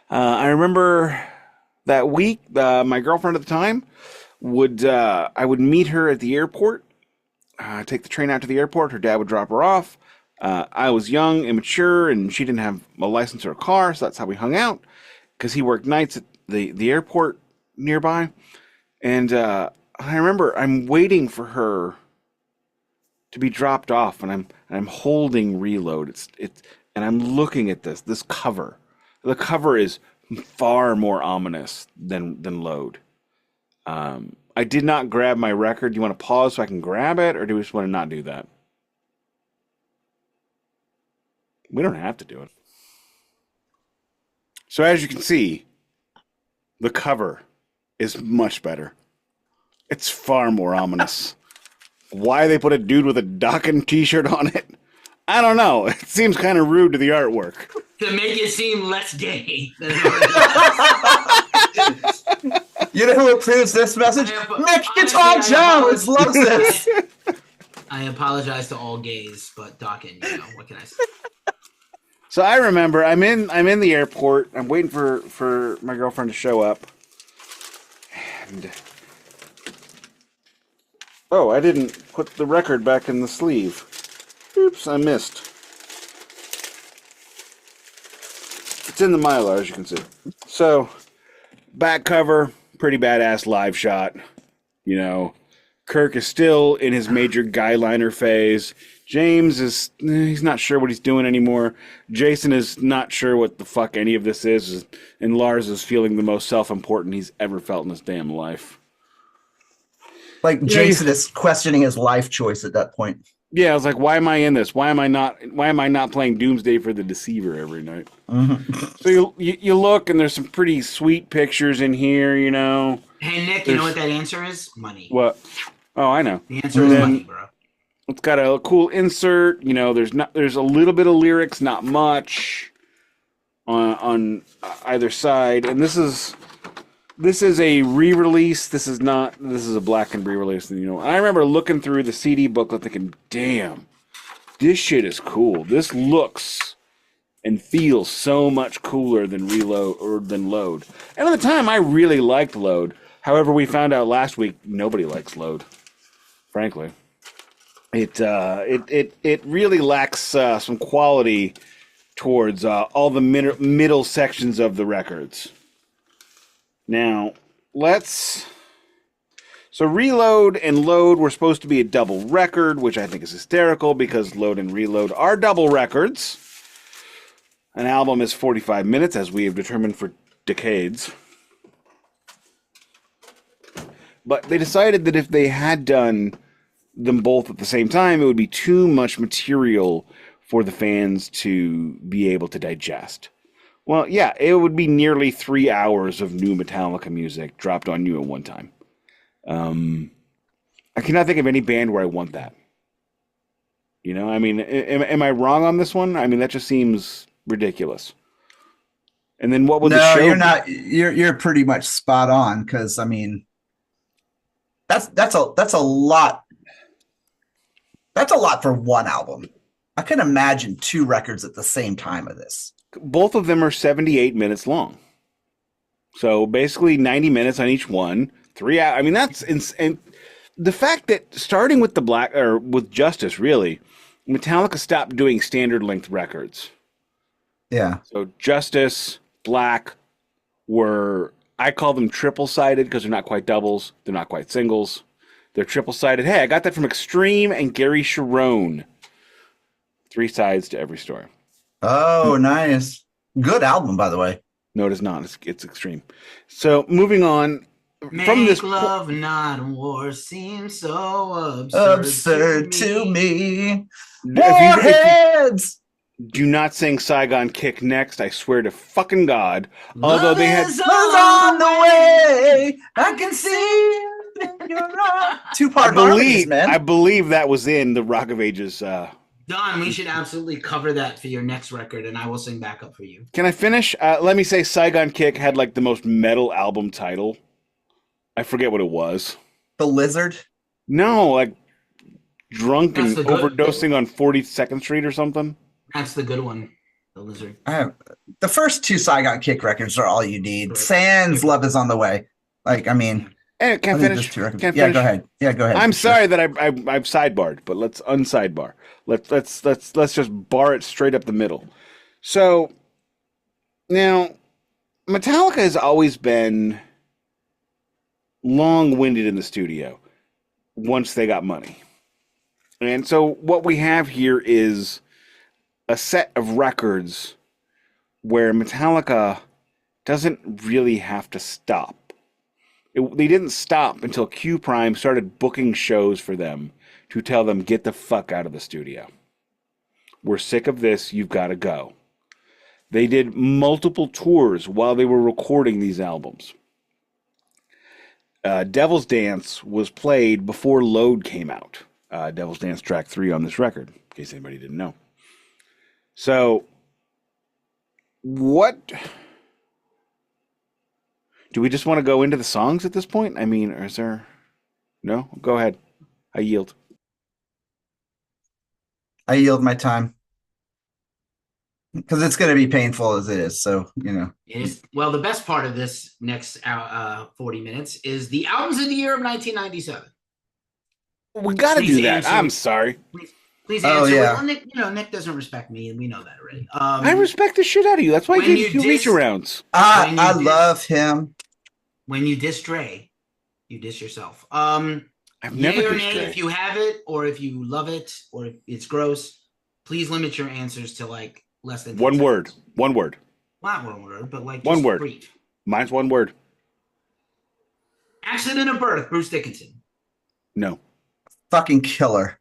I remember that week, my girlfriend at the time I would meet her at the airport. Take the train out to the airport. Her dad would drop her off. I was young, immature, and she didn't have a license or a car, so that's how we hung out. Because he worked nights at the airport nearby, and I remember I'm waiting for her to be dropped off, and I'm holding ReLoad. And I'm looking at this cover. The cover is far more ominous than Load. I did not grab my record. Do you want to pause so I can grab it, or do we just want to not do that? We don't have to do it. So as you can see, the cover is much better. It's far more ominous. Why they put a dude with a Dokken t-shirt on it, I don't know. It seems kind of rude to the artwork. To make it seem less gay. You know who approves this message? Nick Guitar Jones loves this. I apologize to all gays, but Dokken, what can I say? So I remember I'm in the airport. I'm waiting for my girlfriend to show up. And I didn't put the record back in the sleeve. Oops, I missed. It's in the mylar, as you can see. So, back cover, pretty badass live shot. Kirk is still in his major guy liner phase. James he's not sure what he's doing anymore. Jason is not sure what the fuck any of this is. And Lars is feeling the most self-important he's ever felt in his damn life. Like Jason is questioning his life choice at that point. Yeah, I was like, why am I in this? Why am I not playing Doomsday for the Deceiver every night? Mm-hmm. So you look, and there's some pretty sweet pictures in here, Hey, Nick, you know what that answer is? Money. What? Oh, I know. The answer is money, bro. It's got a cool insert. There's a little bit of lyrics, not much on either side. And this is a re-release. This is a black and re-release. I remember looking through the CD booklet thinking, damn, this shit is cool. This looks and feels so much cooler than Load. And at the time, I really liked Load. However, we found out last week nobody likes Load. Frankly, it really lacks some quality towards all the middle sections of the records. Now, so ReLoad and Load were supposed to be a double record, which I think is hysterical because Load and ReLoad are double records. An album is 45 minutes, as we have determined for decades. But they decided that if they had done them both at the same time, it would be too much material for the fans to be able to digest. Well, yeah, it would be nearly 3 hours of new Metallica music dropped on you at one time. I cannot think of any band where I want that. Am I wrong on this one? I mean, that just seems ridiculous. And then what would the show? No, you're not. You're pretty much spot on because that's a lot. That's a lot for one album. I can imagine 2 records at the same time of this. Both of them are 78 minutes long. So basically 90 minutes on each one, 3 hours. I mean, that's insane. The fact that starting with with Justice, really, Metallica stopped doing standard length records. Yeah. So Justice, Black I call them triple sided because they're not quite doubles. They're not quite singles. They're triple-sided. Hey, I got that from Extreme and Gary Sharon. 3 sides to every story. Oh, nice. Good album, by the way. No, it is not. It's Extreme. So moving on from this. Love, not war seems so absurd To me. Warheads! Do not sing Saigon Kick next. I swear to fucking God. Although they had on the way. I can see two-part harmonies, man. I believe that was in the Rock of Ages. Don, we should absolutely cover that for your next record, and I will sing backup for you. Can I finish? Let me say Saigon Kick had like the most metal album title. I forget what it was. The Lizard? No, like drunk and overdosing on 42nd Street or something. That's the good one. The Lizard. The first 2 Saigon Kick records are all you need. Sans Love is on the way. Like, I mean... Hey, can't finish. Go ahead. Yeah, go ahead. I'm sorry that I've sidebarred, but let's unsidebar. Let's just bar it straight up the middle. So now, Metallica has always been long-winded in the studio once they got money, and so what we have here is a set of records where Metallica doesn't really have to stop. They didn't stop until Q Prime started booking shows for them to tell them, get the fuck out of the studio. We're sick of this. You've got to go. They did multiple tours while they were recording these albums. Devil's Dance was played before Load came out. Devil's Dance track 3 on this record, in case anybody didn't know. So, what... Do we just want to go into the songs at this point? I mean, is there... No? Go ahead. I yield. I yield my time. Because it's going to be painful as it is, so, you know. It is, well, the best part of this next 40 minutes is the albums of the year of 1997. We got to do that. I'm sorry. Please answer. Oh, yeah. Well, Nick doesn't respect me, and we know that already. I respect the shit out of you. That's why I gave you reach arounds. I love him. When you diss Dre, you diss yourself. I've never dissed Dre. If you have it, or if you love it, or if it's gross, please limit your answers to like less than 10 one seconds. word. One word. Not one word, but like one word. Brief. Mine's one word. Accident of Birth, Bruce Dickinson. No. Fucking killer.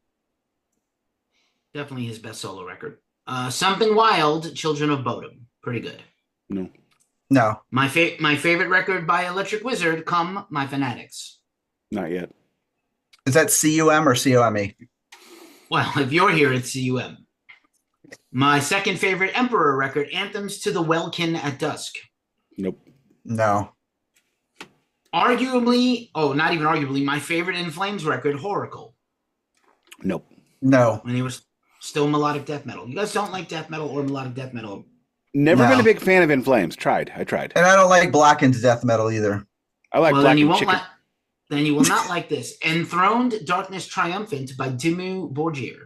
Definitely his best solo record. Something Wild, Children of Bodom. Pretty good. No. No. My favorite record by Electric Wizard, Come My Fanatics. Not yet. Is that CUM or COME? Well, if you're here, it's CUM. My second favorite Emperor record, Anthems to the Welkin at Dusk. Nope. No. Arguably, not even arguably, my favorite In Flames record, Horacle. Nope. No. When he was still melodic death metal. You guys don't like death metal or melodic death metal? Never been a big fan of In Flames. I tried. And I don't like blackened death metal either. I like blackened chicken. Then you will not like this. Enthroned Darkness Triumphant by Dimmu Borgir.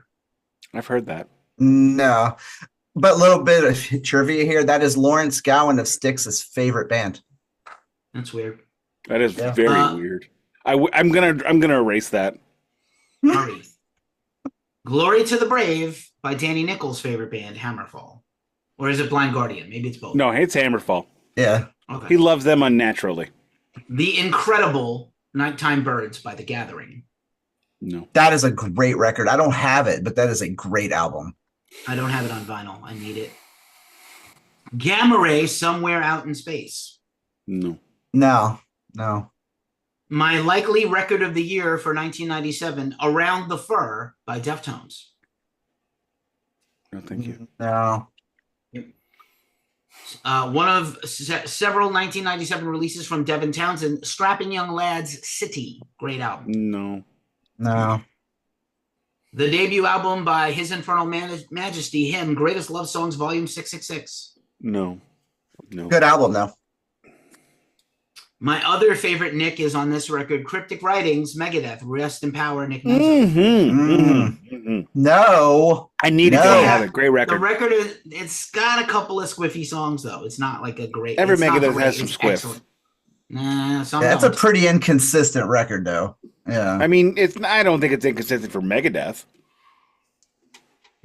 I've heard that. No. But a little bit of trivia here. That is Lawrence Gowan of Styx's favorite band. That's weird. That is very weird. I'm gonna erase that. Hurry. Glory to the Brave by Danny Nichols' favorite band, Hammerfall. Or is it Blind Guardian? Maybe it's both. No, it's Hammerfall. Yeah. Okay. He loves them unnaturally. The Incredible Nighttime Birds by The Gathering. No. That is a great record. I don't have it, but that is a great album. I don't have it on vinyl. I need it. Gamma Ray, Somewhere Out in Space. No. No. My likely record of the year for 1997, Around the Fur by Deftones. No, thank you. No. One of several 1997 releases from Devin Townsend, Strapping Young Lads, City. Great album. No. The debut album by His Infernal Majesty, Him, Greatest Love Songs, Volume 666. No. Good album, though. My other favorite Nick is on this record, Cryptic Writings, Megadeth, Rest in Power, Nick Menzel. No. I need to go have it. Great record. The record, it's got a couple of squiffy songs, though. It's not like a great... Every Megadeth has some squiff. Nah, some That's a pretty inconsistent record, though. Yeah. I mean, I don't think it's inconsistent for Megadeth.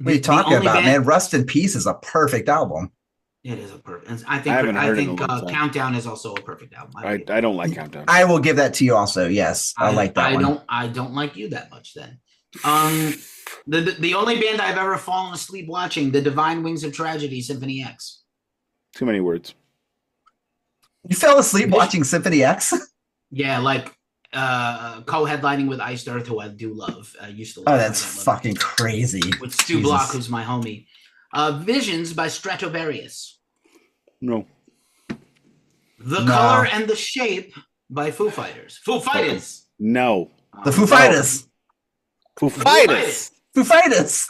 What are you talking about, man? Rust in Peace is a perfect album. It is a perfect. I haven't heard it in a long time. Countdown is also a perfect album. I don't like Countdown. I will give that to you also. Yes, I like that one. I don't like you that much then. The only band I've ever fallen asleep watching, The Divine Wings of Tragedy, Symphony X. Too many words. You fell asleep watching Symphony X? Yeah, like co-headlining with Iced Earth, who I do love. I used to love. Oh, that's fucking crazy. With Stu Block, who's my homie. Visions by Stratovarius. No. The Color and the Shape by Foo Fighters. Foo Fighters. No. The Foo Fighters. Foo Fighters. Foo Fighters.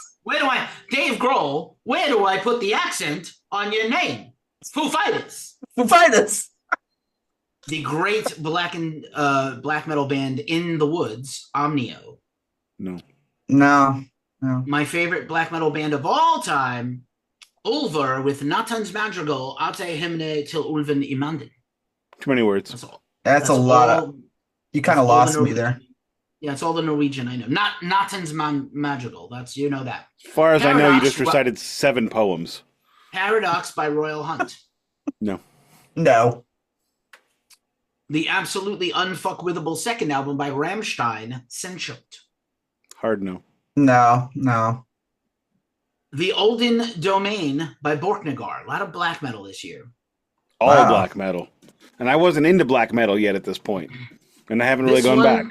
Dave Grohl, where do I put the accent on your name? Foo Fighters. Foo Fighters. The great black metal band In the Woods, Omnio. No. My favorite black metal band of all time, Ulver with Nattans Madrigal, Ate Hymne till Ulven Imanden. Too many words. That's a lot of. You kind of lost me there. Yeah, it's all the Norwegian I know. Not Nattans Madrigal. That's, you know that. As far as I know, you just recited 7 poems. Paradox by Royal Hunt. No. The absolutely unfuckwithable second album by Rammstein, Sehnsucht. Hard no. No. The Olden Domain by Borknagar. A lot of black metal this year. All black metal. And I wasn't into black metal yet at this point. And I haven't really gone back.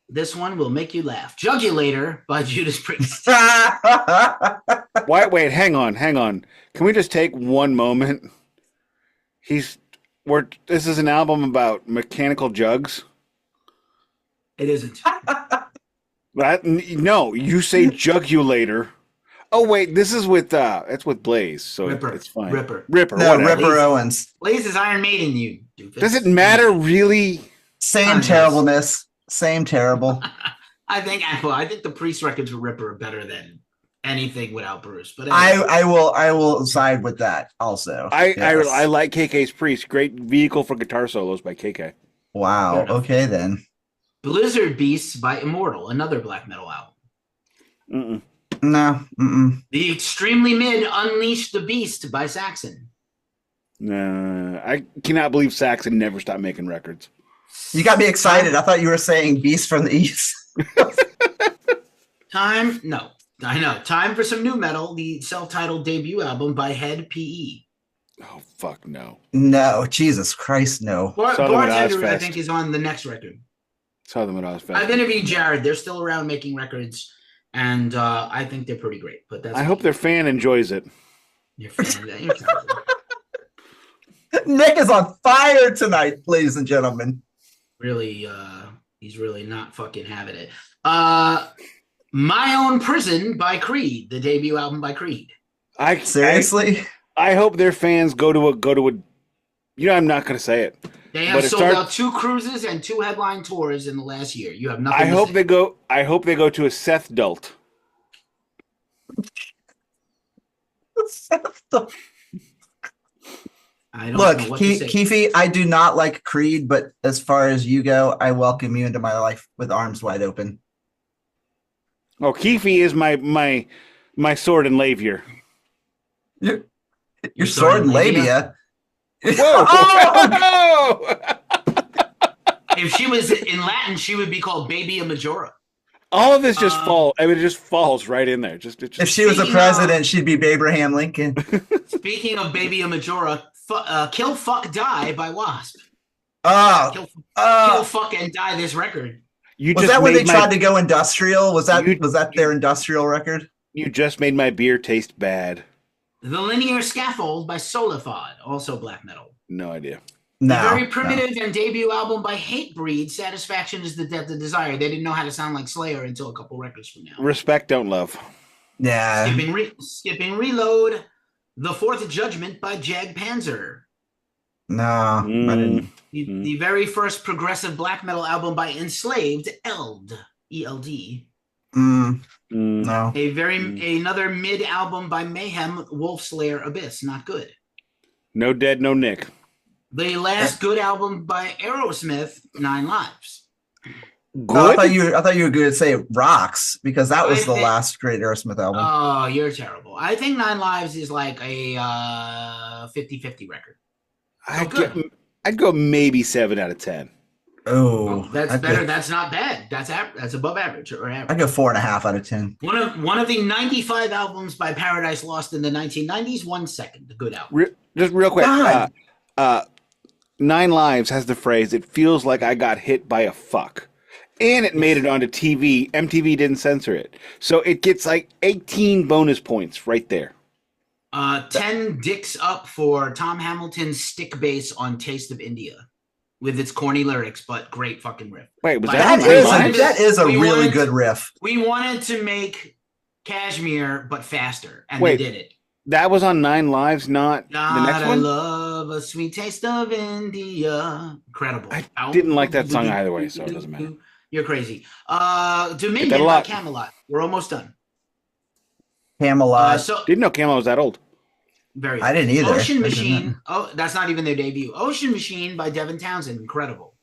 This one will make you laugh. Jugulator by Judas Priest. Wait, hang on. Can we just take one moment? This is an album about mechanical jugs. It isn't. No, you say Jugulator. Oh wait, this is with it's with Blaze, so it's fine. Ripper. No, Ripper Owens. Blaze is Iron Maiden, you doofus. Does it matter really? Same terribleness. Same terrible. I think the Priest records with Ripper are better than anything without Bruce. But anyway. I will side with that also. I like KK's Priest. Great vehicle for guitar solos by KK. Wow. Okay then. Blizzard Beasts by Immortal, another black metal album. No. The extremely mid Unleash the Beast by Saxon. I cannot believe Saxon never stopped making records. You got me excited. I thought you were saying Beast from the East. Time for some new metal. The self-titled debut album by Head PE. Oh, fuck no. No, Jesus Christ, no. Bartender, I think, is on the next record. Saw them at Ozfest. I've interviewed Jared. They're still around making records, and I think they're pretty great. But I hope their fan enjoys it. Your fan, Nik is on fire tonight, ladies and gentlemen. Really, he's really not fucking having it. My Own Prison by Creed, the debut album by Creed. Seriously? I hope their fans go to a. I'm not going to say it. They have sold out 2 cruises and 2 headline tours in the last year. You have nothing. I hope they go to a Seth Dult. Look, Keefy, I do not like Creed, but as far as you go, I welcome you into my life with arms wide open. Oh, Keefy is my sword and labia. Your sword and labia? Whoa! Oh! If she was in Latin, she would be called Babia Majora. All of this just falls. I mean, it just falls right in there. If she was a president, she'd be Abraham Lincoln. Speaking of Babia Majora, Kill Fuck Die by Wasp. Kill Fuck and Die, this record. Was that when they tried to go industrial? Was that their industrial record? You just made my beer taste bad. The Linear Scaffold by Solifod, also black metal. No idea. No. The very primitive and debut album by Hatebreed, Satisfaction is the Death of Desire. They didn't know how to sound like Slayer until a couple records from now. Respect, don't love. Yeah. Skipping Reload, The Fourth Judgment by Jag Panzer. No, I didn't. The very first progressive black metal album by Enslaved, Eld, E-L-D. No. Another mid album by Mayhem, Wolfslayer Abyss. Not good. No Dead, no Nick. The last good album by Aerosmith, 9 Lives. Oh, Good. I thought you were going to say Rocks because that was the last great Aerosmith album. Oh, you're terrible. I think Nine Lives is like a 50-50 record. I'd go maybe 7 out of 10. Oh, that's better. That's not bad. That's above average or average. I go 4.5 out of 10. One of the 95 albums by Paradise Lost in the 1990s. 1 second, the good album. Just real quick. Nine Lives has the phrase, "It feels like I got hit by a fuck." And it made it onto TV. MTV didn't censor it. So it gets like 18 bonus points right there. 10 dicks up for Tom Hamilton's stick bass on Taste of India with its corny lyrics, but great fucking riff. Wait, was that is a really good riff. We wanted to make Kashmir, but faster, and they did it. That was on Nine Lives, not the next one? I love a sweet taste of India. Incredible. I didn't like that song either way, so it doesn't matter. You're crazy. Dominion by Camelot. We're almost done. Camelot. Didn't know Camelot was that old. Very. I didn't either. Ocean Machine. Oh, that's not even their debut. Ocean Machine by Devin Townsend. Incredible.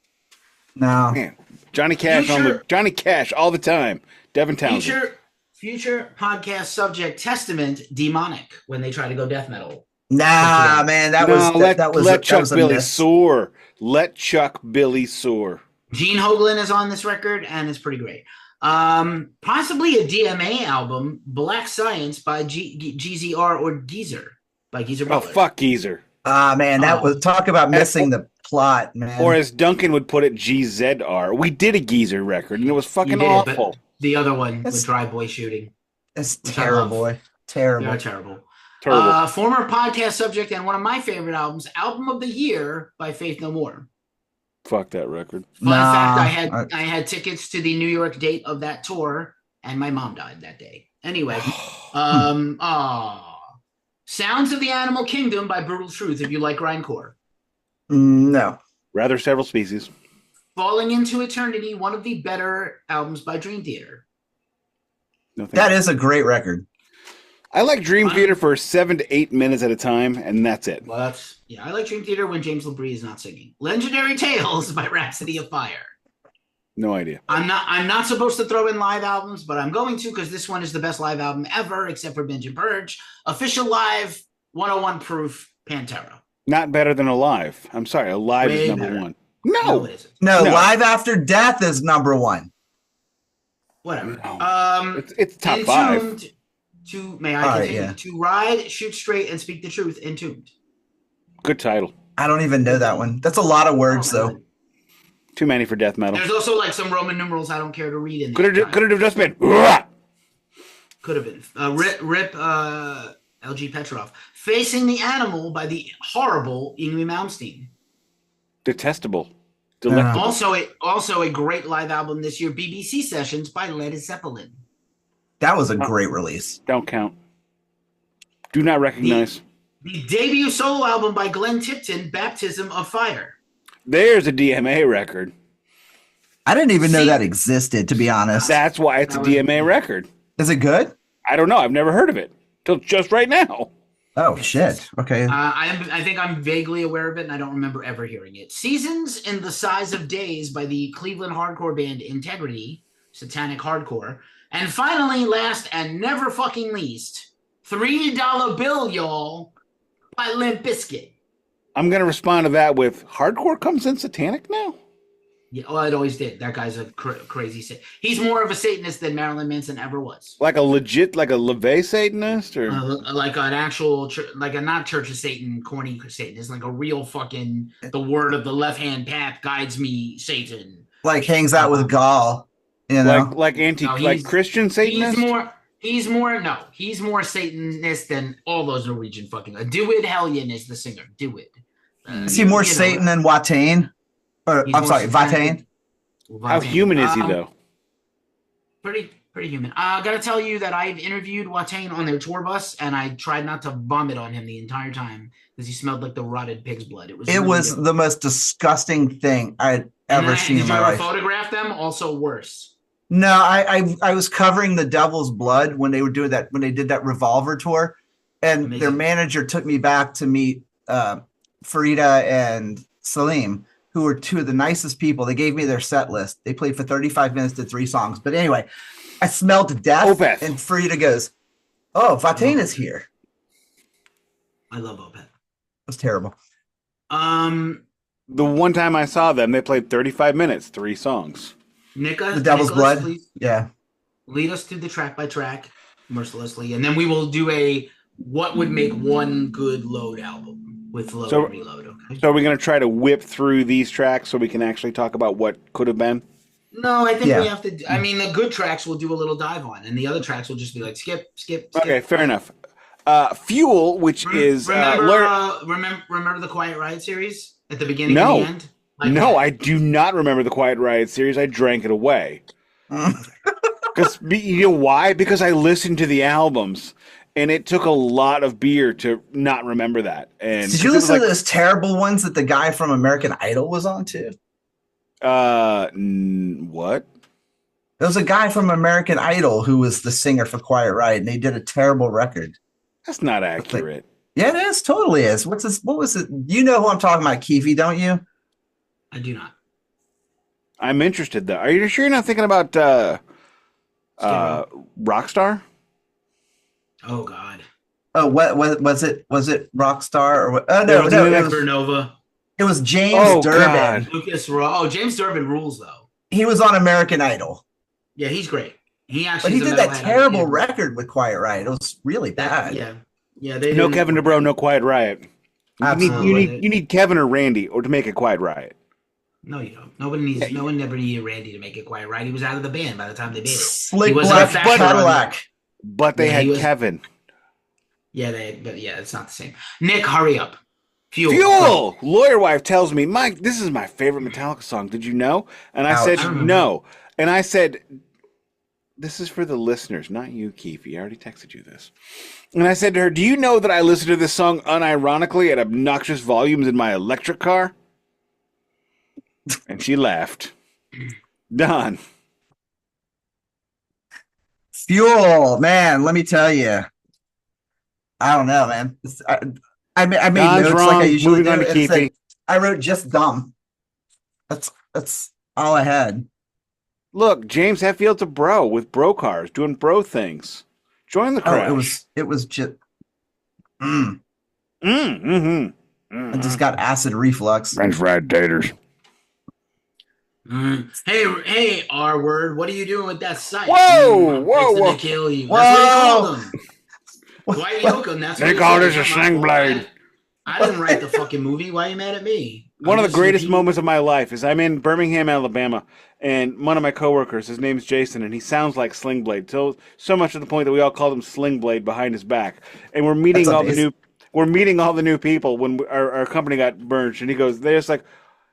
No. Man, Johnny Cash Johnny Cash all the time. Devin Townsend. Future podcast subject Testament Demonic when they try to go death metal. Nah, man, let Chuck Billy soar. Let Chuck Billy soar. Gene Hoglan is on this record, and it's pretty great. Possibly a DMA album, Black Science by GZR or Geezer by Geezer Butler. Oh, fuck Geezer. Man, that was talk about missing the plot, man. Or as Duncan would put it, GZR. We did a Geezer record, and it was fucking awful. The other one with drive-by shooting. It's terrible. Terrible. They're terrible. Former podcast subject and one of my favorite albums, Album of the Year by Faith No More. Fuck that record. Fun fact, I had tickets to the New York date of that tour, and my mom died that day. Anyway, Sounds of the Animal Kingdom by Brutal Truth, if you like grindcore. No. Rather Several Species. Falling Into Eternity, one of the better albums by Dream Theater. No, that is a great record. I like Dream Theater for 7 to 8 minutes at a time, and that's it. Well, I like Dream Theater when James LaBrie is not singing. Legendary Tales by Rhapsody of Fire. No idea. I'm not supposed to throw in live albums, but I'm going to because this one is the best live album ever, except for Binge and Purge. Official Live, 101 Proof, Pantera. Not better than Alive. I'm sorry, Alive is number one. No, it isn't. No, Live After Death is number one. Whatever. No. It's top five. May I continue? Yeah. To Ride, Shoot Straight, and Speak the Truth, Entombed. Good title. I don't even know that one. That's a lot of words, though. Too many for death metal. There's also like some Roman numerals I don't care to read in there. Could have just been. Could have been. Rip L.G. Petrov. Facing the Animal by the horrible Yngwie Malmsteen. Detestable. Delectable. Also a great live album this year, BBC Sessions by Led Zeppelin. That was a great release. Don't count. Do not recognize. The debut solo album by Glenn Tipton, Baptism of Fire. There's a DMA record. I didn't even know that existed, to be honest. That's why it's a DMA record. Is it good? I don't know. I've never heard of it till just right now. Oh, shit. Okay. I think I'm vaguely aware of it, and I don't remember ever hearing it. Seasons in the Size of Days by the Cleveland hardcore band Integrity, Satanic Hardcore. And finally, last and never fucking least, $3 Bill, y'all, by Limp Bizkit. I'm going to respond to that with, hardcore comes in satanic now? Yeah, well, it always did. That guy's a crazy he's more of a Satanist than Marilyn Manson ever was. Like a LaVey Satanist? Or like an actual, like a not Church of Satan, corny Satanist, like a real fucking, the word of the left-hand path guides me, Satan. Like hangs out with Gaul, you know? Like Christian Satanist? He's more Satanist than all those Norwegian fucking. Dewid Hellion is the singer. Dewid. Is he more Satan than Watain? I'm sorry, Watain. How human is he, though? Pretty human. I gotta tell you that I've interviewed Watain on their tour bus, and I tried not to vomit on him the entire time because he smelled like the rotted pig's blood. It was the most disgusting thing I'd ever seen in my life. Did you ever photograph them? Also worse. No, I was covering the Devil's Blood when they were doing that, when they did that Revolver tour, and their manager took me back to meet Farida and Salim, who were two of the nicest people. They gave me their set list. They played for 35 minutes, did 3 songs. But anyway, I smelled death, Opeth. and Frida goes, "Oh, Vatena's here." I love Opeth. It was terrible. The one time I saw them, they played 35 minutes, 3 songs. The Devil's Blood. Please Yeah. lead us through the track by track, mercilessly, and then we will do a what would make one good Load album with Load and Reload. Okay. So are we going to try to whip through these tracks so we can actually talk about what could have been? No, I think we have to. I mean, the good tracks we'll do a little dive on, and the other tracks will just be like skip. Okay, fair enough. Fuel, which is remember the Quiet Riot series at the beginning and the end? No, I do not remember the Quiet Riot series. I drank it away. Because you know why? Because I listened to the albums, and it took a lot of beer to not remember that. And did you listen to those terrible ones that the guy from American Idol was on too? What? There was a guy from American Idol who was the singer for Quiet Riot, and they did a terrible record. That's not accurate. Yeah, it is. Totally is. What was it? You know who I'm talking about, Keefy, don't you? I do not. I'm interested though. Are you sure you're not thinking about Rockstar? Oh God. Oh, what was it? Was it Rockstar or what? Oh no, it was Nova. It was James Durbin. God. Lucas Raw. Oh, James Durbin rules though. He was on American Idol. Yeah, he's great. He actually. But he did that terrible record with Quiet Riot. It was really bad. Yeah. They no Kevin DeBro, no Quiet Riot. Absolutely. You need Kevin or Randy or to make a Quiet Riot. No, you don't. No one ever needed Randy to make it Quiet Riot. He was out of the band by the time they made it. Slick Black Cadillac. But they had Kevin. Yeah, it's not the same. Nick, hurry up. Fuel! Lawyer wife tells me, Mike, this is my favorite Metallica song. Did you know? And I said, no. And I said, this is for the listeners, not you, Keefy. I already texted you this. And I said to her, do you know that I listen to this song unironically at obnoxious volumes in my electric car? And she laughed. Don. Fuel, man, let me tell you. I don't know, man. I made Don's notes wrong. like I usually Moving on to do. Keefy. I wrote just dumb. That's all I had. Look, James Hetfield's a bro with bro cars doing bro things. Join the crowd. It was just. I I just got acid reflux. French fried taters. Hey, R word, what are you doing with that site? Whoa. To kill you. That's what he called him. Dwight Yoakam, that's what They called us a sling blade. I didn't write the fucking movie. Why are you mad at me? One of the greatest moments of my life is I'm in Birmingham, Alabama, and one of my coworkers, his name's Jason, and he sounds like Sling Blade. So much to the point that we all called him Sling Blade behind his back. And we're meeting all the new people when our company got merged. And he goes, they're just like,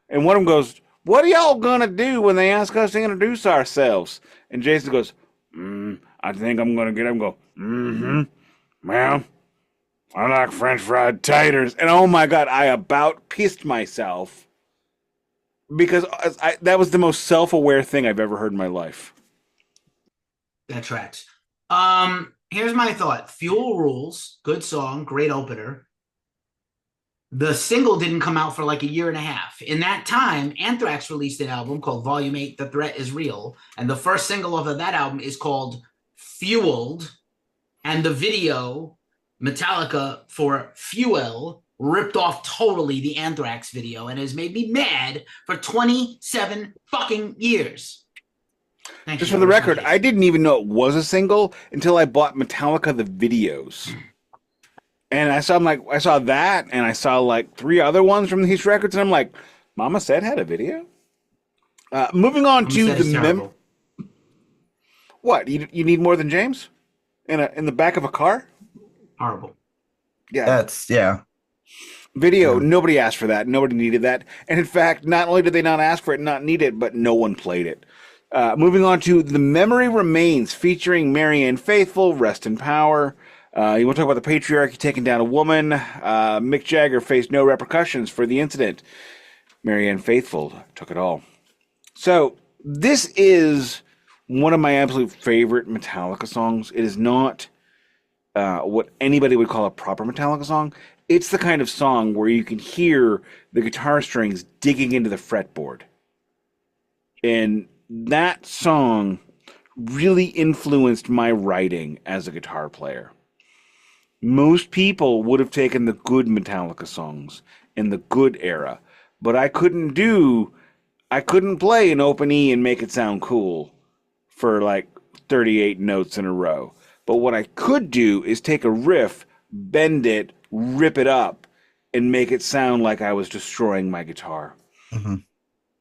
and one of them goes, what are y'all gonna do when they ask us to introduce ourselves? And Jason goes, I think I'm gonna get up and go, well, I like French fried taters. And oh my God, I about pissed myself because that was the most self-aware thing I've ever heard in my life. That tracks. Here's my thought. Fuel rules. Good song. Great opener. The single didn't come out for like a year and a half. In that time, Anthrax released an album called Volume 8, The Threat Is Real. And the first single of that album is called Fueled. And the video, Metallica for Fuel, ripped off totally the Anthrax video and has made me mad for 27 fucking years. Just for the record, I didn't even know it was a single until I bought Metallica the videos. And I saw that, and I saw like 3 other ones from these records, and I'm like, Mama Said had a video? Moving on to the What? You need more than James? In the back of a car? Horrible. Yeah. Video, nobody asked for that. Nobody needed that. And in fact, not only did they not ask for it, not need it, but no one played it. Moving on to The Memory Remains, featuring Marianne Faithfull, Rest in Power. You want to talk about the patriarchy taking down a woman. Mick Jagger faced no repercussions for the incident. Marianne Faithfull took it all. So this is one of my absolute favorite Metallica songs. It is not what anybody would call a proper Metallica song. It's the kind of song where you can hear the guitar strings digging into the fretboard. And that song really influenced my writing as a guitar player. Most people would have taken the good Metallica songs in the good era, but I couldn't play an open E and make it sound cool for like 38 notes in a row. But what I could do is take a riff, bend it, rip it up, and make it sound like I was destroying my guitar. Mm-hmm.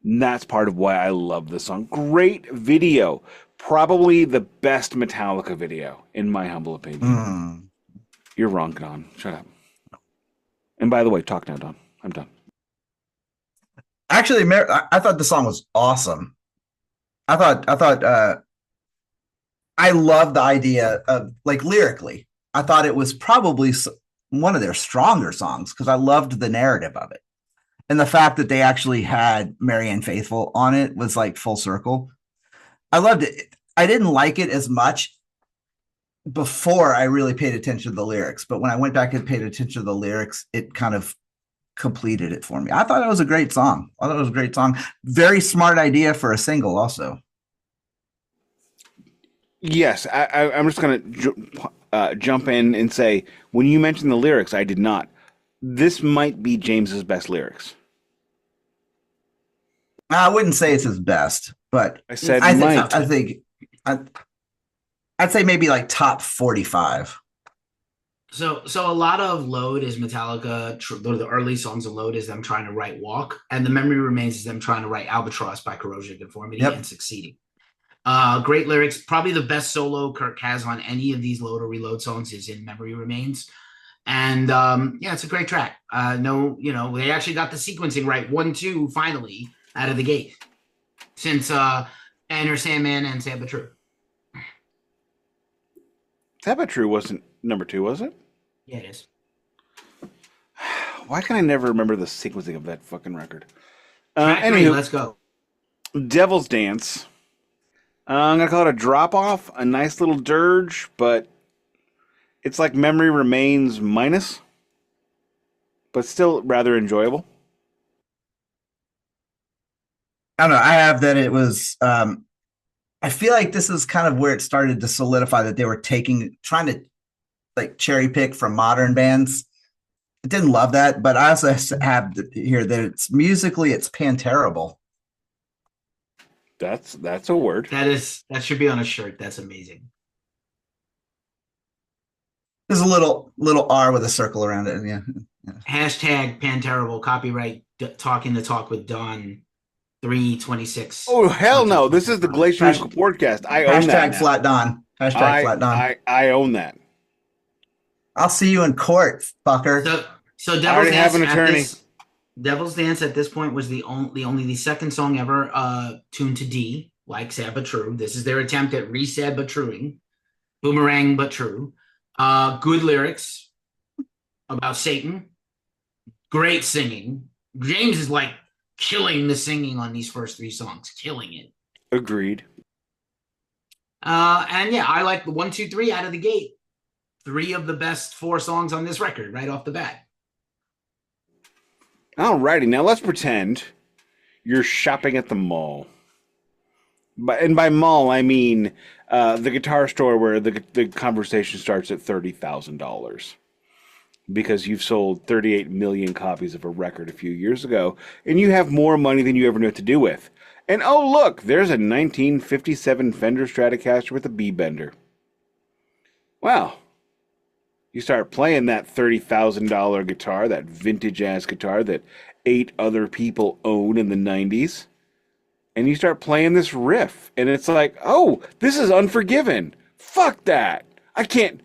And that's part of why I love this song. Great video. Probably the best Metallica video, in my humble opinion. Mm. You're wrong, Don. Shut up. And by the way, talk now, Don. I'm done. Actually, I thought the song was awesome. I love the idea of, like, lyrically. I thought it was probably one of their stronger songs because I loved the narrative of it. And the fact that they actually had Marianne Faithfull on it was like full circle. I loved it. I didn't like it as much before I really paid attention to the lyrics, but when I went back and paid attention to the lyrics, it kind of completed it for me. I thought it was a great song. Very smart idea for a single also. Yes, I'm just going to jump in and say, when you mentioned the lyrics, I did not. This might be James's best lyrics. I wouldn't say it's his best, but I said I'd say maybe like top 45. So a lot of Load is Metallica. The early songs of Load is them trying to write Walk, and The Memory Remains is them trying to write Albatross by Corrosion of Conformity and succeeding. Great lyrics. Probably the best solo Kirk has on any of these Load or Reload songs is in Memory Remains. And it's a great track. They actually got the sequencing right. 1-2 finally out of the gate since Enter Sandman and Samba True. Samba True wasn't number 2, was it? Yeah, it is. Why can I never remember the sequencing of that fucking record? Anyway, let's go. Devil's Dance. I'm going to call it a drop-off, a nice little dirge, but it's like Memory Remains minus, but still rather enjoyable. I don't know. I have that it was, I feel like this is kind of where it started to solidify that they were trying to like cherry pick from modern bands. I didn't love that, but I also have here that it's musically, it's pan-terrible. That's a word. That should be on a shirt. That's amazing. There's a little R with a circle around it. Yeah. Hashtag pan-terrible. Copyright Talking the Talk with Don 326. Oh, hell no. This is the Glacially podcast. I own that. FlatDon. Hashtag FlatDon. I own that. I'll see you in court, fucker. So Devil's Dance have an attorney. Devil's Dance at this point was only the second song ever tuned to D, like Sad But True. This is their attempt at re-sad but truing. Boomerang but true. Good lyrics about Satan. Great singing. James is like killing the singing on these first 3 songs. Killing it. Agreed. I like the 1, 2, 3 out of the gate. 3 of the best 4 songs on this record right off the bat. Alrighty, now let's pretend you're shopping at the mall. And by mall, I mean the guitar store where the conversation starts at $30,000. Because you've sold 38 million copies of a record a few years ago, and you have more money than you ever knew what to do with. And oh look, there's a 1957 Fender Stratocaster with a B-bender. Wow. You start playing that $30,000 guitar, that vintage-ass guitar that 8 other people own in the 90s. And you start playing this riff. And it's like, oh, this is Unforgiven. Fuck that. I can't.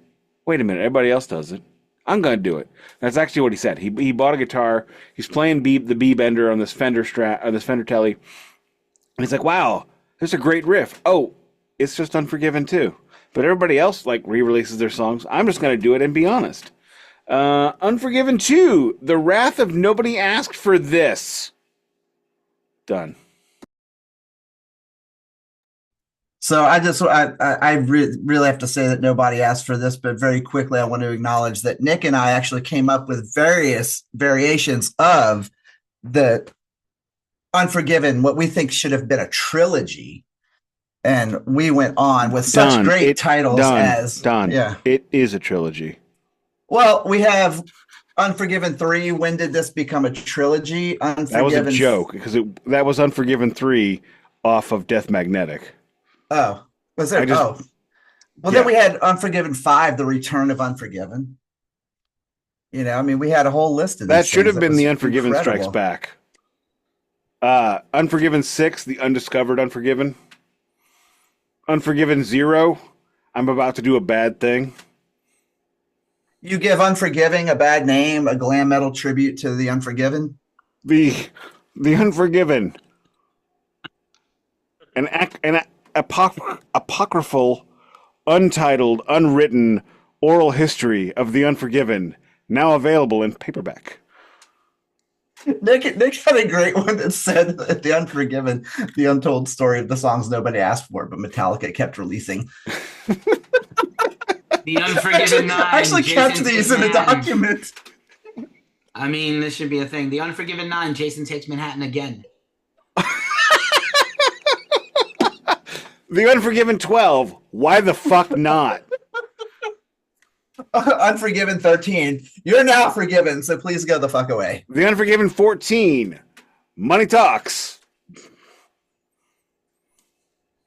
Wait a minute, everybody else does it. I'm going to do it. That's actually what he said. He bought a guitar. He's playing the B-bender on this Fender Telly. And he's like, wow, this is a great riff. Oh, it's just Unforgiven too. But everybody else like re-releases their songs. I'm just going to do it and be honest. Unforgiven 2, The Wrath of Nobody Asked for This. Done. So I really have to say that nobody asked for this, but very quickly I want to acknowledge that Nick and I actually came up with various variations of the Unforgiven, what we think should have been a trilogy. And we went on with such great titles as yeah. It is a trilogy. Well, we have Unforgiven 3. When did this become a trilogy? Unforgiven. That was a joke because that was Unforgiven 3 off of Death Magnetic. Oh, was there? Well, then we had Unforgiven 5, The Return of Unforgiven. You know, I mean, we had a whole list of these. That should have been The Unforgiven Strikes Back. Unforgiven 6, The Undiscovered Unforgiven. Unforgiven 0, I'm about to do a bad thing. You give Unforgiving a bad name, a glam metal tribute to The Unforgiven? The Unforgiven. An apocryphal, untitled, unwritten oral history of The Unforgiven, now available in paperback. Nick had a great one that said that The Unforgiven, the untold story of the songs nobody asked for, but Metallica kept releasing. The Unforgiven 9. I actually kept these in a document. I mean, this should be a thing. The Unforgiven 9, Jason Takes Manhattan Again. The Unforgiven 12, why the fuck not? Unforgiven 13, you're now forgiven, so please go the fuck away. The Unforgiven 14, Money Talks.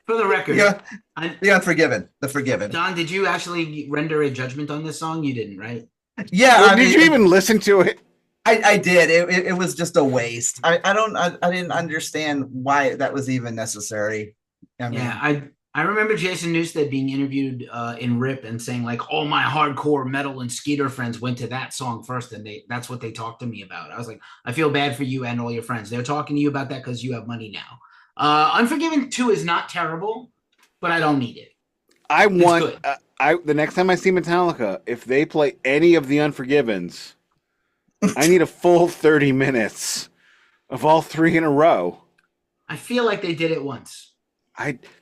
For the record, The Unforgiven, the Forgiven. Don, did you actually render a judgment on this song? You didn't, right? Yeah. Well, did you even listen to it? I did. It was just a waste. I didn't understand why that was even necessary. I mean, yeah, I remember Jason Newsted being interviewed in RIP and saying like, all my hardcore metal and Skeeter friends went to that song first, and that's what they talked to me about. I was like, I feel bad for you and all your friends. They're talking to you about that because you have money now. Unforgiven 2 is not terrible, but I don't need it. The next time I see Metallica, if they play any of the Unforgivens, I need a full 30 minutes of all 3 in a row. I feel like they did it once.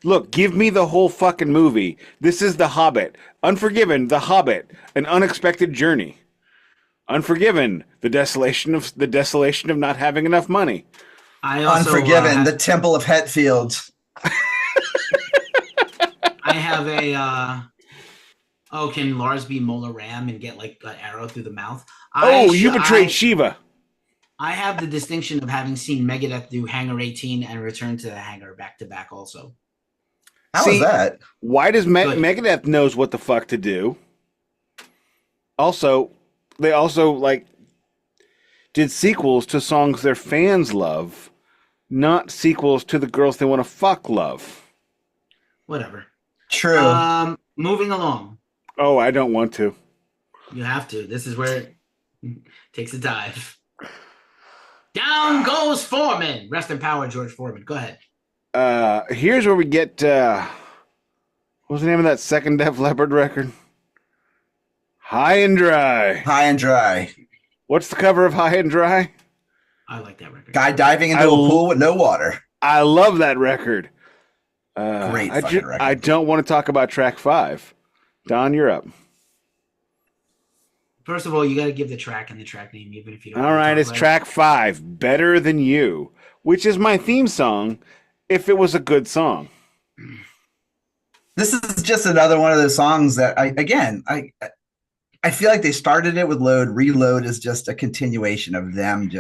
Look, give me the whole fucking movie. This is The Hobbit. Unforgiven, The Hobbit, An Unexpected Journey. Unforgiven, the desolation of not having enough money. Unforgiven, The Temple of Hetfield. I have a can Lars be Mola Ram and get like an arrow through the mouth? You betrayed Shiva. I have the distinction of having seen Megadeth do Hangar 18 and Return to the Hangar back to back also. How is that? Why does Megadeth knows what the fuck to do? Also, they like did sequels to songs their fans love, not sequels to the girls they want to fuck love. Whatever. True. Moving along. Oh, I don't want to. You have to. This is where it takes a dive. Down goes Foreman. Rest in power, George Foreman. Go ahead. Here's where we get what was the name of that second Def Leppard record? High and Dry. High and Dry. What's the cover of High and Dry? I like that record. Guy diving into a pool with no water. I love that record. Great fucking record. I don't want to talk about track 5. Don, you're up. First of all, you got to give the track and the track name, even if you don't. All right, it's track 5, Better Than You, which is my theme song if it was a good song. This is just another one of those songs that I feel like they started it with Load. ReLoad is just a continuation of them.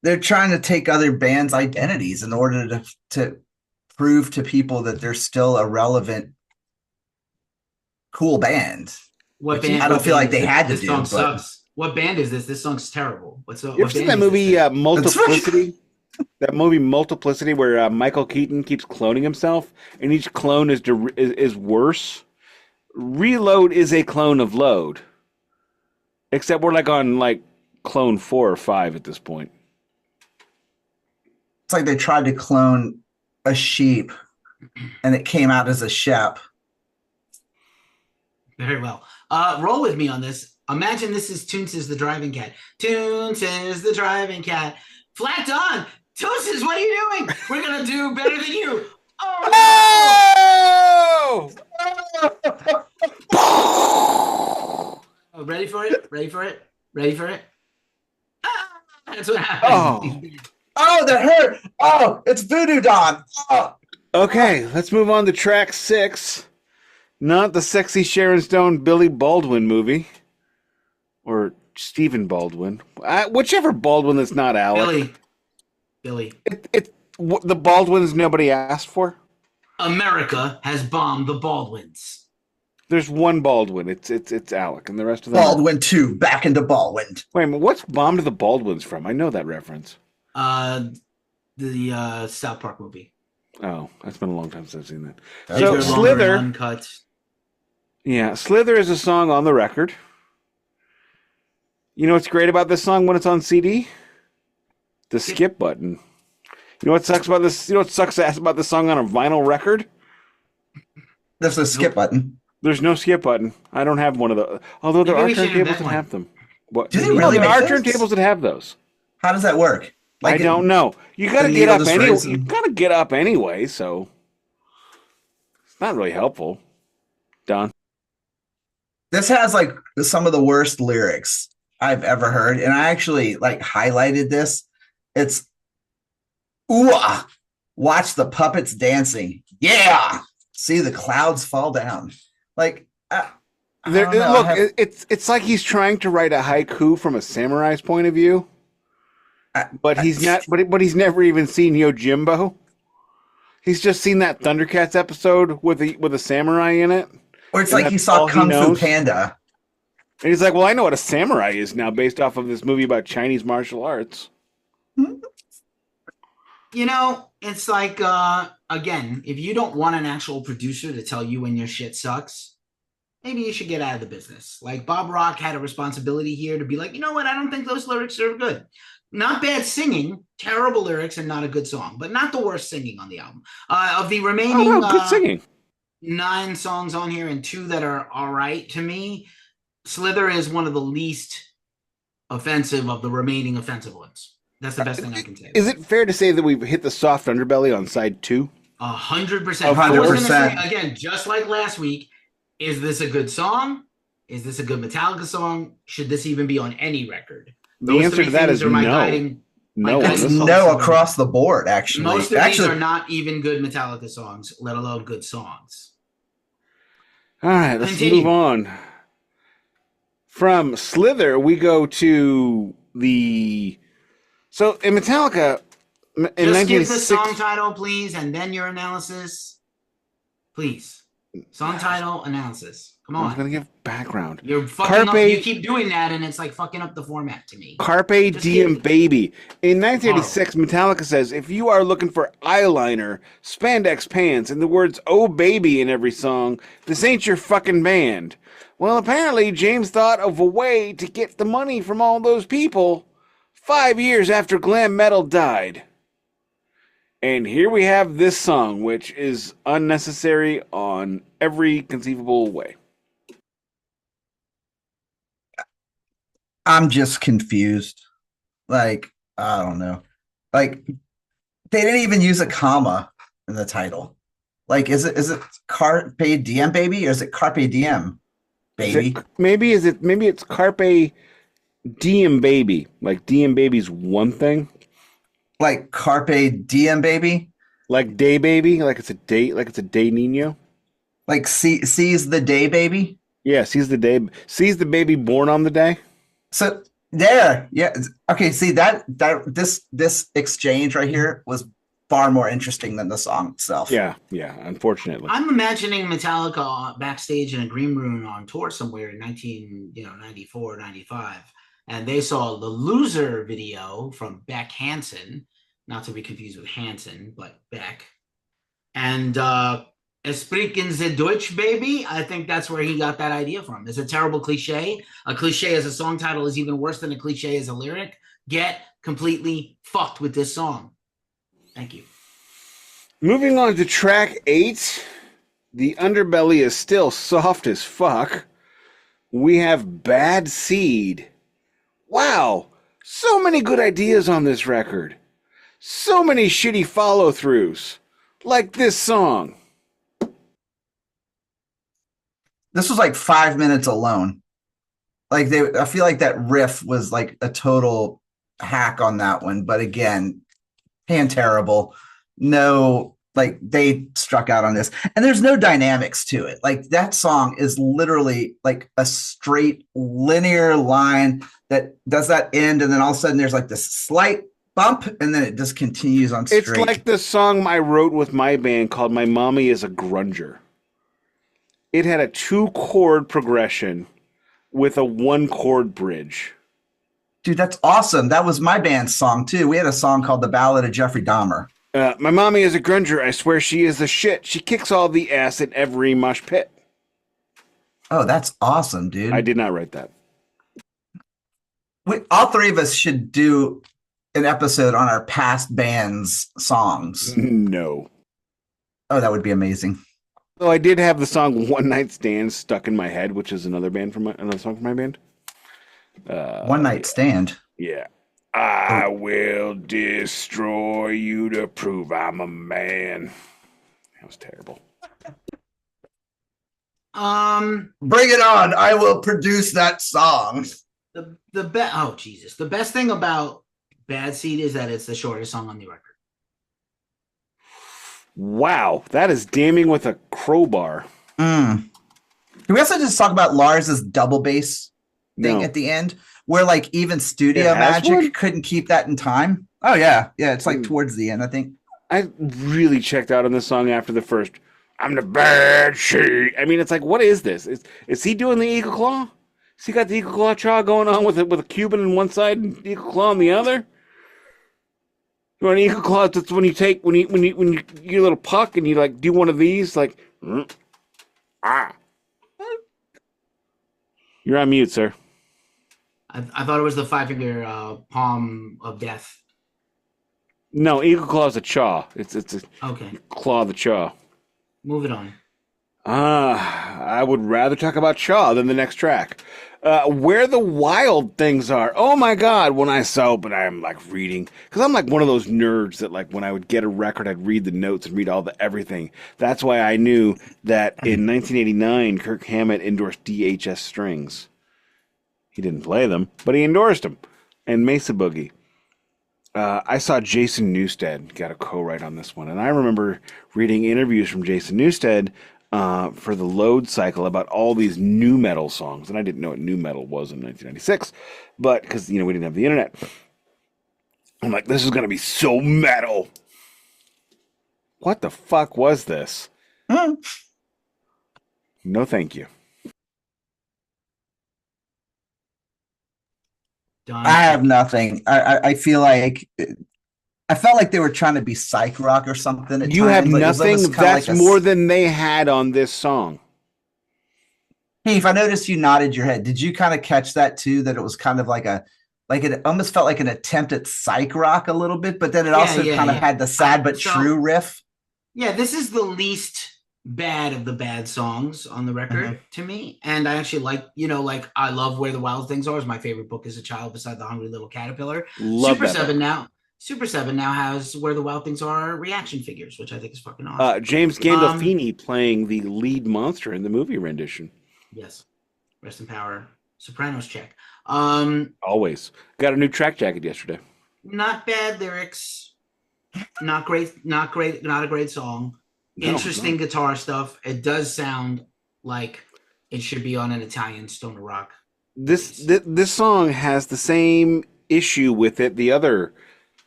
They're trying to take other bands' identities in order to prove to people that they're still a relevant, cool band. What band? I don't feel like they had to do. This song sucks. What band is this? This song's terrible. You ever seen that movie Multiplicity? That movie Multiplicity, where Michael Keaton keeps cloning himself, and each clone is worse. ReLoad is a clone of Load, except we're like on clone 4 or 5 at this point. It's like they tried to clone a sheep, and it came out as a shep. Very well. Roll with me on this. Imagine this is Toonces the Driving Cat. Toonces the Driving Cat. FlatDon. Toonces, what are you doing? We're going to do Better Than You. Oh, no! ready for it? Ready for it? Ready for it? Ah, that's what Oh. happens. Oh, that hurt. Oh, it's Voodoo Don. Oh. Okay, let's move on to track 6. Not the sexy Sharon Stone Billy Baldwin movie. Or Stephen Baldwin. Whichever Baldwin that's not Alec. Billy. The Baldwins nobody asked for? America has bombed the Baldwins. There's one Baldwin. It's Alec, and the rest of them. Baldwin 2, back into Baldwin. Wait a minute, what's Bombed the Baldwins from? I know that reference. The South Park movie. Oh, that's been a long time since I've seen that. That's So good. Slither, Uncut. yeah, Slither is a song on the record. You know what's great about this song when it's on CD? The skip button. You know what sucks about this? You know what sucks ass about this song on a vinyl record? There's a skip button. There's no skip button. I don't have one of those. Although there Maybe are we should turntables invent that one. have them. What? Do they really there make are those? turntables that have those. How does that work? I don't know. You gotta the get needle up just anyway. raises You them. gotta get up anyway, so it's not really helpful. Don. This has like some of the worst lyrics I've ever heard, and I actually like highlighted this. It's ooh, watch the puppets dancing. Yeah, see the clouds fall down. Like, I don't know, Look, it's like he's trying to write a haiku from a samurai's point of view, but he's not. But he's never even seen Yojimbo. He's just seen that Thundercats episode with a samurai in it. or it's and like he that's saw all he Kung Fu knows. Panda. And he's like, well, I know what a samurai is now based off of this movie about Chinese martial arts. You know, it's like, again, if you don't want an actual producer to tell you when your shit sucks, maybe you should get out of the business. Like Bob Rock had a responsibility here to be like, you know what? I don't think those lyrics are good. Not bad singing, terrible lyrics, and not a good song, but not the worst singing on the album. Of the remaining Oh, no, good singing. 9 songs on here and 2 that are all right to me, Slither is one of the least offensive of the remaining offensive ones. That's the best thing I can say. Is it fair to say that we've hit the soft underbelly on side 2? 100%. 100%. Again, just like last week, is this a good song? Is this a good Metallica song? Should this even be on any record? The answer to that is no. No. It's on this no one. across the board, actually. Most of actually, these are not even good Metallica songs, let alone good songs. All right, let's Continue. move on. From Slither, we go to the. So in Metallica, in Just give the 1960, song title, please, and then your analysis. Please. Song title, analysis. Come I was on. going to give background. You're fucking up. Carpe- You keep doing that, and it's like fucking up the format to me. Carpe Just Diem give- Baby. In 1986, Metallica says, if you are looking for eyeliner, spandex pants, and the words "Oh Baby" in every song, this ain't your fucking band. Well, apparently, James thought of a way to get the money from all those people 5 years after glam metal died. And here we have this song, which is unnecessary on every conceivable way. I'm just confused. Like, I don't know. Like, they didn't even use a comma in the title. Like, is it Carpe Diem Baby or is it Carpe Diem Baby? Maybe it's Carpe Diem Baby. Like Diem Baby's one thing. Like Carpe Diem Baby? Like Day Baby, like it's a day Nino. Like seize the day baby? Yeah, sees the baby born on the day. So there, yeah. Okay, see that this exchange right here was far more interesting than the song itself. Yeah, unfortunately. I'm imagining Metallica backstage in a green room on tour somewhere in 1994, 95. And they saw the Loser video from Beck Hansen, not to be confused with Hansen, but Beck. And Es sprechen Sie Deutsch, baby? I think that's where he got that idea from. It's a terrible cliche. A cliche as a song title is even worse than a cliche as a lyric. Get completely fucked with this song. Thank you. Moving on to track 8. The underbelly is still soft as fuck. We have Bad Seed. Wow, so many good ideas on this record. So many shitty follow-throughs. Like this song. This was like 5 minutes alone. Like I feel like that riff was like a total hack on that one. But again, hand terrible. No, like they struck out on this, and there's no dynamics to it. Like that song is literally like a straight linear line that does that end, and then all of a sudden there's like this slight bump, and then it just continues on straight. It's like the song I wrote with my band called "My Mommy Is a Grunger." It had a 2-chord progression with a 1-chord bridge. Dude, that's awesome. That was my band's song too. We had a song called "The Ballad of Jeffrey Dahmer." My mommy is a grunger. I swear she is the shit. She kicks all the ass in every mosh pit. Oh, that's awesome, dude. I did not write that. All three of us should do an episode on our past bands' songs. No. Oh, that would be amazing. So I did have the song "One Night Stand" stuck in my head, which is another song from my band. One Night Stand. Yeah. I will destroy you to prove I'm a man. That was terrible. Bring it on. I will produce that song. The best thing about Bad Seed is that it's the shortest song on the record. Wow, that is damning with a crowbar. Can we also just talk about Lars's double bass thing at the end, where like even Studio Magic couldn't keep that in time? Oh yeah, it's like towards the end, I think. I really checked out on this song after the first. I'm the bad sheet. I mean, it's like, what is this? Is he doing the Eagle Claw? Has he got the Eagle Claw chaw going on with a Cuban on one side and Eagle Claw on the other? You know, an Eagle Claw, that's when you get a little puck and you like do one of these, like, You're on mute, sir. I thought it was the 5-finger palm of death. No, Eagle Claw is a chaw. It's a claw of the chaw. Move it on. I would rather talk about chaw than the next track. Where the Wild Things Are. Oh my God, when I saw it, but I'm like reading, because I'm like one of those nerds that like when I would get a record, I'd read the notes and read all the everything. That's why I knew that in 1989, Kirk Hammett endorsed DHS strings. He didn't play them, but he endorsed them. And Mesa Boogie. I saw Jason Newsted got a co-write on this one, and I remember reading interviews from Jason Newsted for the Load cycle about all these new metal songs, and I didn't know what new metal was in 1996, but because we didn't have the internet. I'm like, this is gonna be so metal. What the fuck was this? No, thank you. Done. I have nothing. I feel like I felt like they were trying to be psych rock or something. You have nothing. That's more than they had on this song. Hey, if I noticed you nodded your head, did you kind of catch that too? That it was kind of like it almost felt like an attempt at psych rock a little bit, but then it also kind of had the sad but true riff. Yeah, this is the least bad of the bad songs on the record to me, and I actually like I love Where the Wild Things Are. Is my favorite book as a child beside The Hungry Little Caterpillar. Super 7 now has Where the Wild Things Are reaction figures, which I think is fucking awesome. James Gandolfini playing the lead monster in the movie rendition. Yes, rest in power. Sopranos check. Always got a new track jacket yesterday. Not bad lyrics, not great, not a great song. Interesting guitar stuff. It does sound like it should be on an Italian stoner rock. This song has the same issue with it the other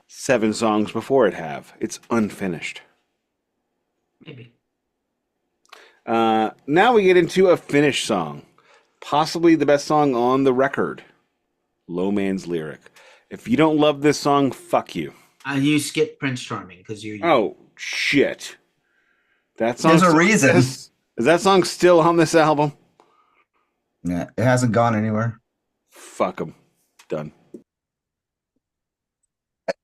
7 songs before it have. It's unfinished. Maybe. Now we get into a finished song. Possibly the best song on the record. Low Man's Lyric. If you don't love this song, fuck you. You skip Prince Charming because you. Oh, shit. That song. There's a reason. Is that song still on this album? Yeah, it hasn't gone anywhere. Fuck them. Done.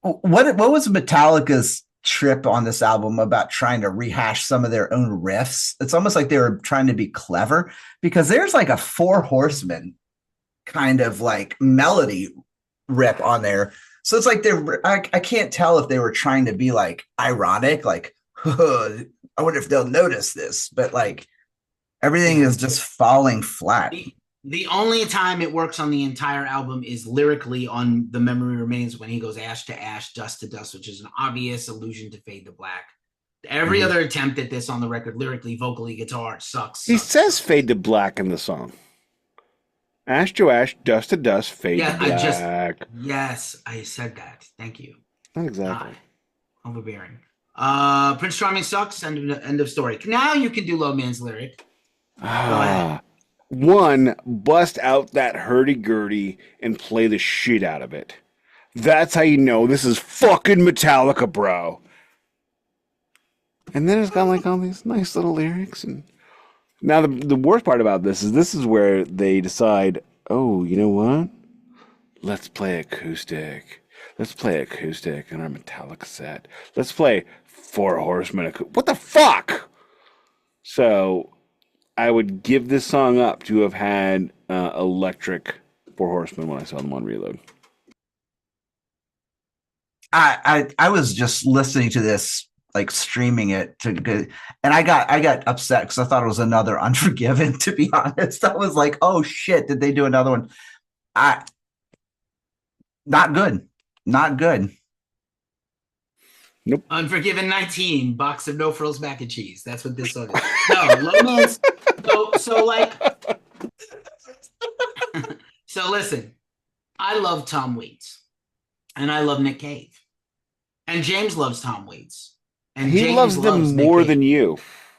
What was Metallica's trip on this album about trying to rehash some of their own riffs? It's almost like they were trying to be clever, because there's like a Four Horsemen kind of like melody rip on there. So it's like I can't tell if they were trying to be like ironic, like, I wonder if they'll notice this, but like everything is just falling flat. The only time it works on the entire album is lyrically on The Memory Remains when he goes ash to ash, dust to dust, which is an obvious allusion to Fade to Black. Every other attempt at this on the record, lyrically, vocally, guitar, sucks. He says fade to black in the song. Ash to ash, dust to dust, fade to black. Yes, I said that. Thank you. Not exactly. Overbearing. Prince Charming sucks. End of story. Now you can do Low Man's lyric. One, bust out that hurdy-gurdy and play the shit out of it. That's how you know this is fucking Metallica, bro. And then it's got like all these nice little lyrics. And now the worst part about this is where they decide, oh, you know what? Let's play acoustic. Let's play acoustic in our Metallica set. Let's play Four Horsemen. What the fuck? So I would give this song up to have had electric Four Horsemen when I saw them on Reload. I was just listening to this, like streaming it to good, and I got upset because I thought it was another Unforgiven. To be honest, I was like, oh shit, did they do another one? Not good. Nope. Unforgiven 19, box of no frills mac and cheese. That's what this song is. No, Low Man's. So listen, I love Tom Waits, and I love Nick Cave, and James loves Tom Waits, and he James loves them more than you.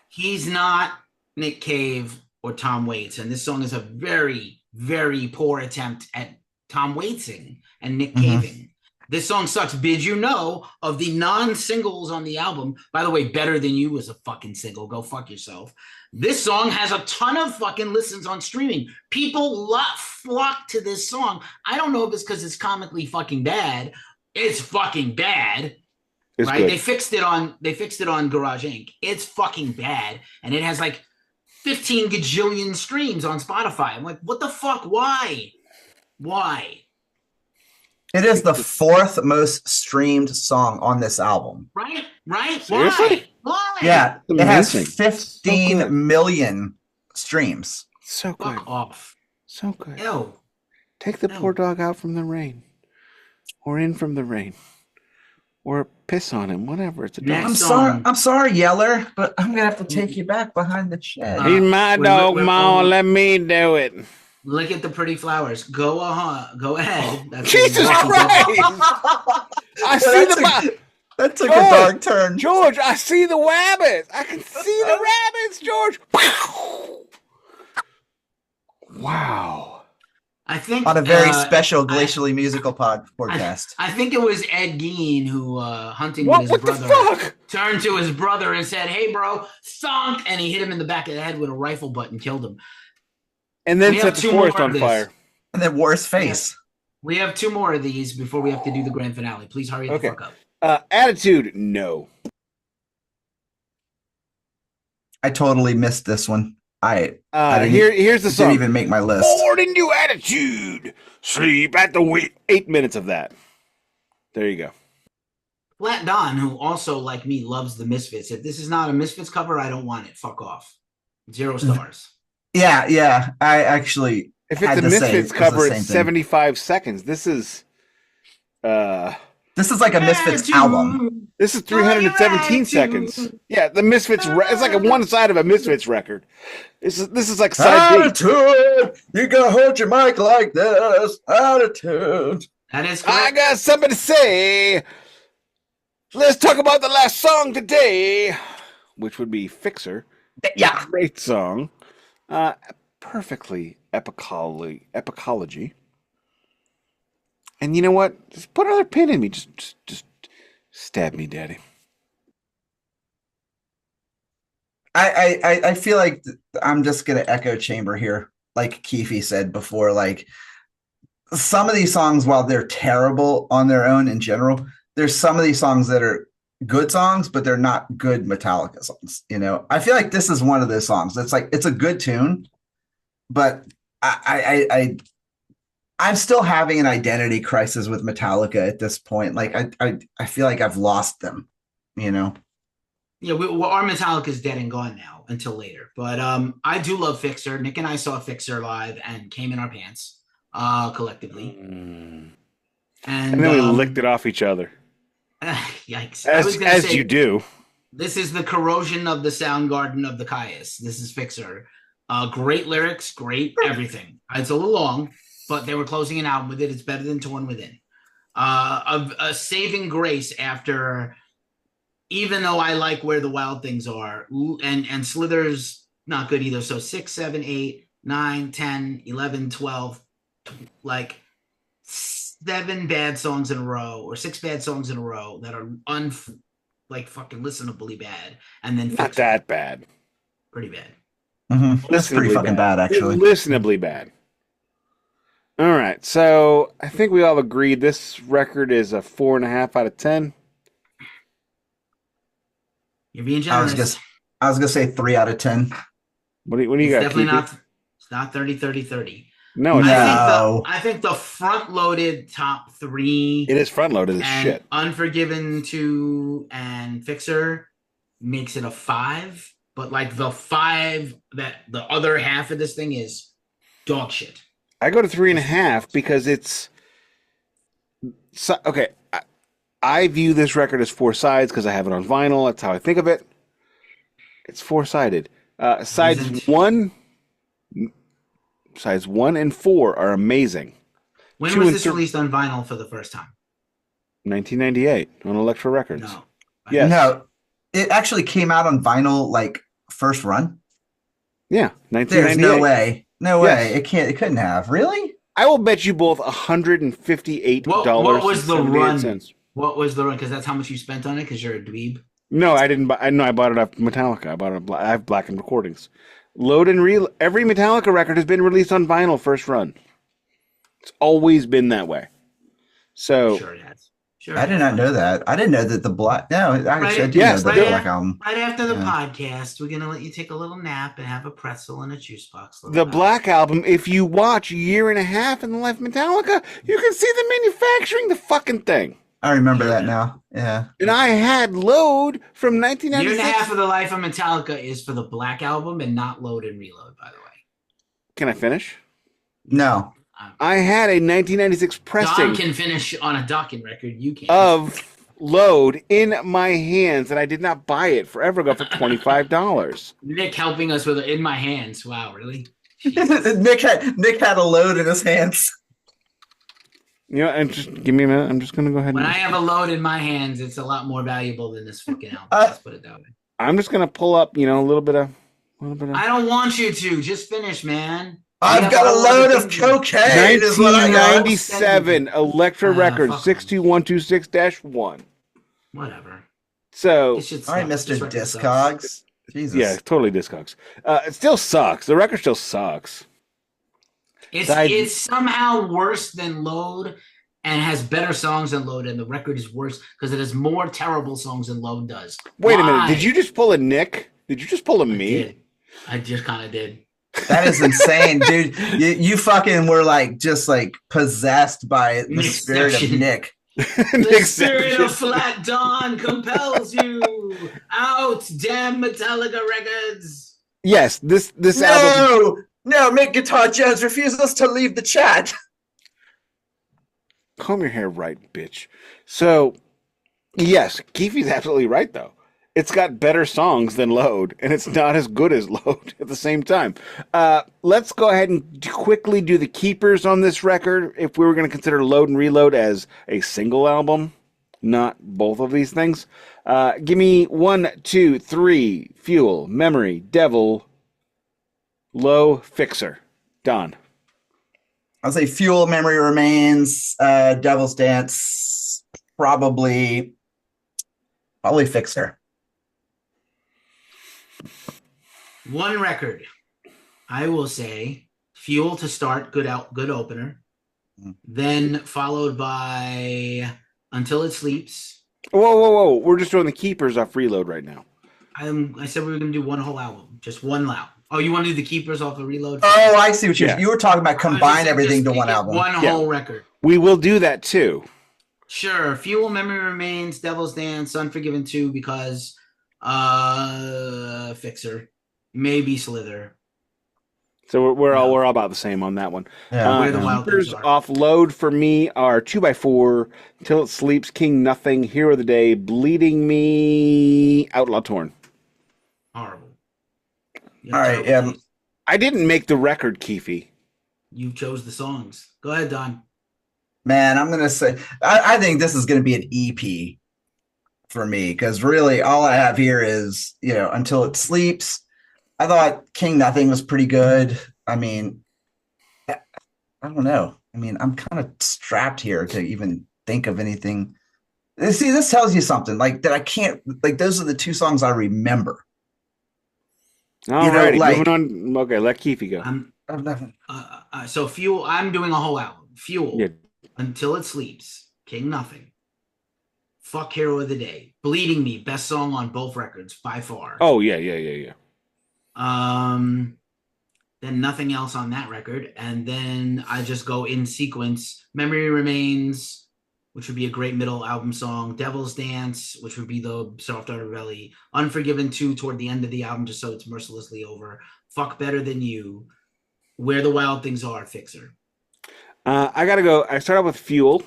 He's not Nick Cave or Tom Waits, and this song is a very, very poor attempt at Tom Waitsing and Nick Caving. This song sucks. Did you know of the non-singles on the album? By the way, Better Than You was a fucking single. Go fuck yourself. This song has a ton of fucking listens on streaming. People flock to this song. I don't know if it's because it's comically fucking bad. It's fucking bad. It's right? Good. They fixed it on Garage Inc. It's fucking bad. And it has like 15 gajillion streams on Spotify. I'm like, what the fuck? Why? It is the fourth most streamed song on this album. Right? Seriously? Why? Yeah, it has Amazing. 15 million streams. So good. Fuck off. So good. Ew. Take the poor dog out from the rain. Or in from the rain. Or piss on him. Whatever. It's a dog. I'm sorry, Yeller, but I'm gonna have to take you back behind the shed. He's my dog, Ma. Let me do it. Look at the pretty flowers. Go ahead. That's Jesus Christ! I see the that took a dark turn. George, I see the rabbits. I can see the rabbits, George. Wow. I think on a very special Glacially musical podcast. I think it was Ed Gein who hunting with his brother turned to his brother and said, "Hey, bro, thunk," and he hit him in the back of the head with a rifle butt and killed him. And then set the forest on fire. And then wore his face. We have two more of these before we have to do the grand finale. Please hurry the fuck up. Attitude, no. I totally missed this one. Here's the song. Didn't even make my list. Born in New Attitude. Sleep at the wheel. 8 minutes of that. There you go. FlatDon, who also, like me, loves the Misfits. If this is not a Misfits cover, I don't want it. Fuck off. 0 stars. Yeah. I actually. If it's a Misfits cover, it's 75 seconds. This is like a Misfits album. This is 317 seconds. Yeah, the Misfits. It's like a one side of a Misfits record. This is like side Attitude. You gotta hold your mic like this. Attitude. That is correct. I got something to say. Let's talk about the last song today, which would be Fixer. Yeah, great song. Perfectly epicology. And you know what? Just put another pin in me. Just stab me, Daddy. I feel like I'm just gonna echo chamber here, like Keefy said before. Like some of these songs, while they're terrible on their own in general, there's some of these songs that are good songs, but they're not good Metallica songs. You know, I feel like this is one of those songs. It's like it's a good tune, but I'm still having an identity crisis with Metallica at this point. Like I feel like I've lost them, you know. Yeah, our Metallica is dead and gone now until later. But I do love Fixer. Nick and I saw Fixer live and came in our pants collectively. And And then we licked it off each other. Yikes. I was going to As say, you do. this is the corrosion of the sound garden of the Caius. This is Fixer. Great lyrics, great everything. It's a little long, but they were closing an album with it. It's better than Torn Within. A saving grace after, even though I like Where the Wild Things Are, and Slither's not good either. So 6, 7, 8, 9, 10, 11, 12, like 7 bad songs in a row, or 6 bad songs in a row that are fucking listenably bad, and then Not that bad. pretty bad. That's pretty fucking bad, actually. Listenably bad. All right, so I think we all agreed this record is a 4.5 out of 10. You're being generous. I was gonna say 3 out of 10. What do you got? Definitely Keefy? not. It's not 30-30-30. No, it's not. I think the front-loaded top 3. It is front-loaded as shit. Unforgiven 2 and Fixer makes it a 5. But like the 5, that the other half of this thing is dog shit. I go to 3.5 because it's okay. I view this record as 4 sides because I have it on vinyl. That's how I think of it. It's 4-sided. Sides 1 and 4 are amazing. When was this released on vinyl for the first time? 1998 on Elektra Records. No. Yes. No, it actually came out on vinyl like first run. Yeah, 1998. There's no way. No way. Yes. It couldn't have. Really? I will bet you both $158. What was the run? What was the run? Because that's how much you spent on it. Because you're a dweeb. No, I didn't. I bought it off Metallica. I have Blackened recordings. Load and Reload. Every Metallica record has been released on vinyl first run. It's always been that way. So Sure it has. Sure, I did not know that. I didn't know that the Black. No, actually, I do yes, know the Black album. Right after the podcast, we're gonna let you take a little nap and have a pretzel and a juice box. The Black Album, if you watch Year and a Half in the Life of Metallica, you can see them manufacturing the fucking thing. I remember that now. Yeah. And I had Load from 1996. Year and a Half of the Life of Metallica is for the Black Album and not Load and Reload, by the way. Can I finish? No. I had a 1996 pressing. Don can finish on a Dokken record. You can't. Of Load in my hands, and I did not buy it forever ago for $25. Nick helping us with it in my hands. Wow, really? Nick had a Load in his hands. You know, and just give me a minute. I'm just gonna go ahead. When I have a Load in my hands, it's a lot more valuable than this fucking album. Let's put it that way. I'm just gonna pull up, a little bit of. I don't want you to. Just finish, man. I've got a load of cocaine. 1997 Elektra Records 62126-1. Whatever. So, all right, Mr. Discogs. Jesus. Yeah, totally Discogs. It still sucks. The record still sucks. It's somehow worse than Load and has better songs than Load, and the record is worse because it has more terrible songs than Load does. Wait a minute. Did you just pull a Nick? Did you just pull a me? I just kind of did. That is insane, dude. You fucking were just possessed by the spirit of Nick. The spirit of FlatDon compels you out, damn Metallica records. Yes, this album. No, Mick Guitar Jones refuses to leave the chat. Comb your hair right, bitch. So, yes, Keefy's absolutely right, though. It's got better songs than Load, and it's not as good as Load at the same time. Let's go ahead and quickly do the keepers on this record. If we were going to consider Load and Reload as a single album, not both of these things. Give me 1, 2, 3, Fuel, Memory, Devil, Low, Fixer. Don. I'll say Fuel, Memory Remains, Devil's Dance, probably Fixer. One record, I will say, Fuel to start, good opener. Then followed by Until It Sleeps. Whoa. We're just doing the keepers off Reload right now. I said we were going to do one whole album, just one album. Oh, you want to do the keepers off the Reload? Oh, I see what you were talking about. Combine everything to one album. One whole record. We will do that too. Sure. Fuel, Memory Remains, Devil's Dance, Unforgiven 2, because Fixer, maybe Slither. So we're all No. about the same on that one. Yeah, Where the yeah. Wild Things Keepers Are. off load for me are 2x4, Till It Sleeps, King Nothing, Hero of the Day, Bleeding Me, Outlaw Torn. Horrible. You All have right, terrible taste. I didn't make the record, Keefy. You chose the songs. Go ahead, Don. man, I'm gonna say I think this is gonna be an EP for me because really all I have here is Until It Sleeps. I thought King Nothing was pretty good. I mean, I don't know. I mean, I'm kind of strapped here to even think of anything. See, this tells you something like that. I can't like those are the two songs I remember. Alrighty, moving Like on. Okay, let Keefy go. I'm I'm not- so Fuel. I'm doing a whole album. Fuel, Yeah. Until It Sleeps, King Nothing, Fuck Hero of the Day, Bleeding Me, best song on both records by far. Oh, yeah. Then nothing else on that record, and then I just go in sequence. Memory Remains, which would be a great middle album song. Devil's Dance, which would be the soft underbelly. Unforgiven 2 toward the end of the album, just so it's mercilessly over. Fuck Better Than You. Where the Wild Things Are, Fixer. I gotta go. I start out with Fuel,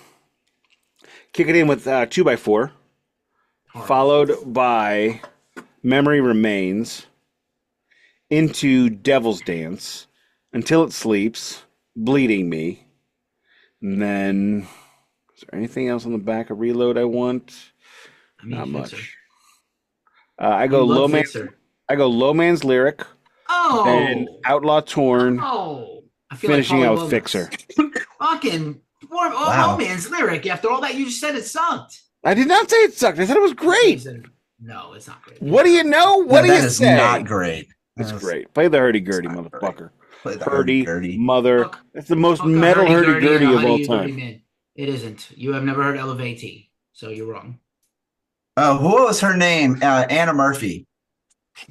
kick it in with 2x4, Horrible. followed by Memory Remains, into Devil's Dance, Until It Sleeps, Bleeding Me, and then is there anything else on the back of Reload I want? I mean, Not Fixer. much. I go You Low love Man. Fixer. I go Low Man's Lyric, then Oh, Outlaw Torn, I feel finishing like out Holly with Williams. Fixer. Fucking Wow. Man's lyric. After all that you just said, it sucked. I did not say it sucked. I said it was You great. said, no, it's not great. What do you know? What do that you is say? not great. It's That's- great. Play the hurdy-gurdy, It's not motherfucker. Play the Hurdy, hurdy-gurdy. mother. Fuck- That's the most Fuck a metal hurdy-gurdy hurdy-gurdy and a of all hurdy-gurdy time. man. It isn't. You have never heard Elevate, so you're wrong. What was her name? Anna Murphy.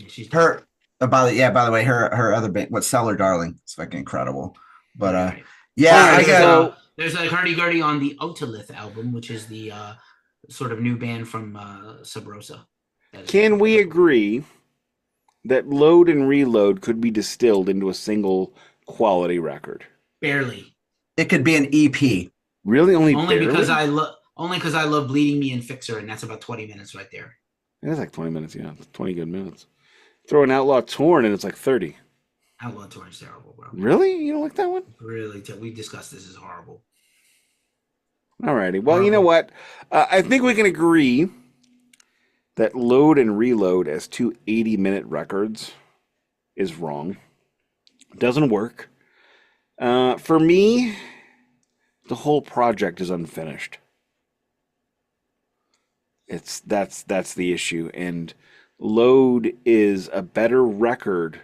She's Her by the way, her other band, what Cellar Darling. It's fucking incredible. But right. yeah, All right, I got so- There's a hurdy-gurdy on the Otolith album, which is the sort of new band from Sub Rosa. Can we agree that Load and Reload could be distilled into a single quality record? Barely. it could be an E EP. Really? Only Only because barely? I love Bleeding Me and Fixer, and that's about 20 minutes right there. It's like 20 minutes, yeah. 20 good minutes. Throw an Outlaw Torn and it's like 30. Outlaw Torn's terrible, bro. Really? You don't like that one? Really, we discussed this is horrible. Alrighty. Well, you know what? I think we can agree that Load and Reload as two 80-minute records is wrong. Doesn't work. For me, the whole project is unfinished. That's the issue. And Load is a better record,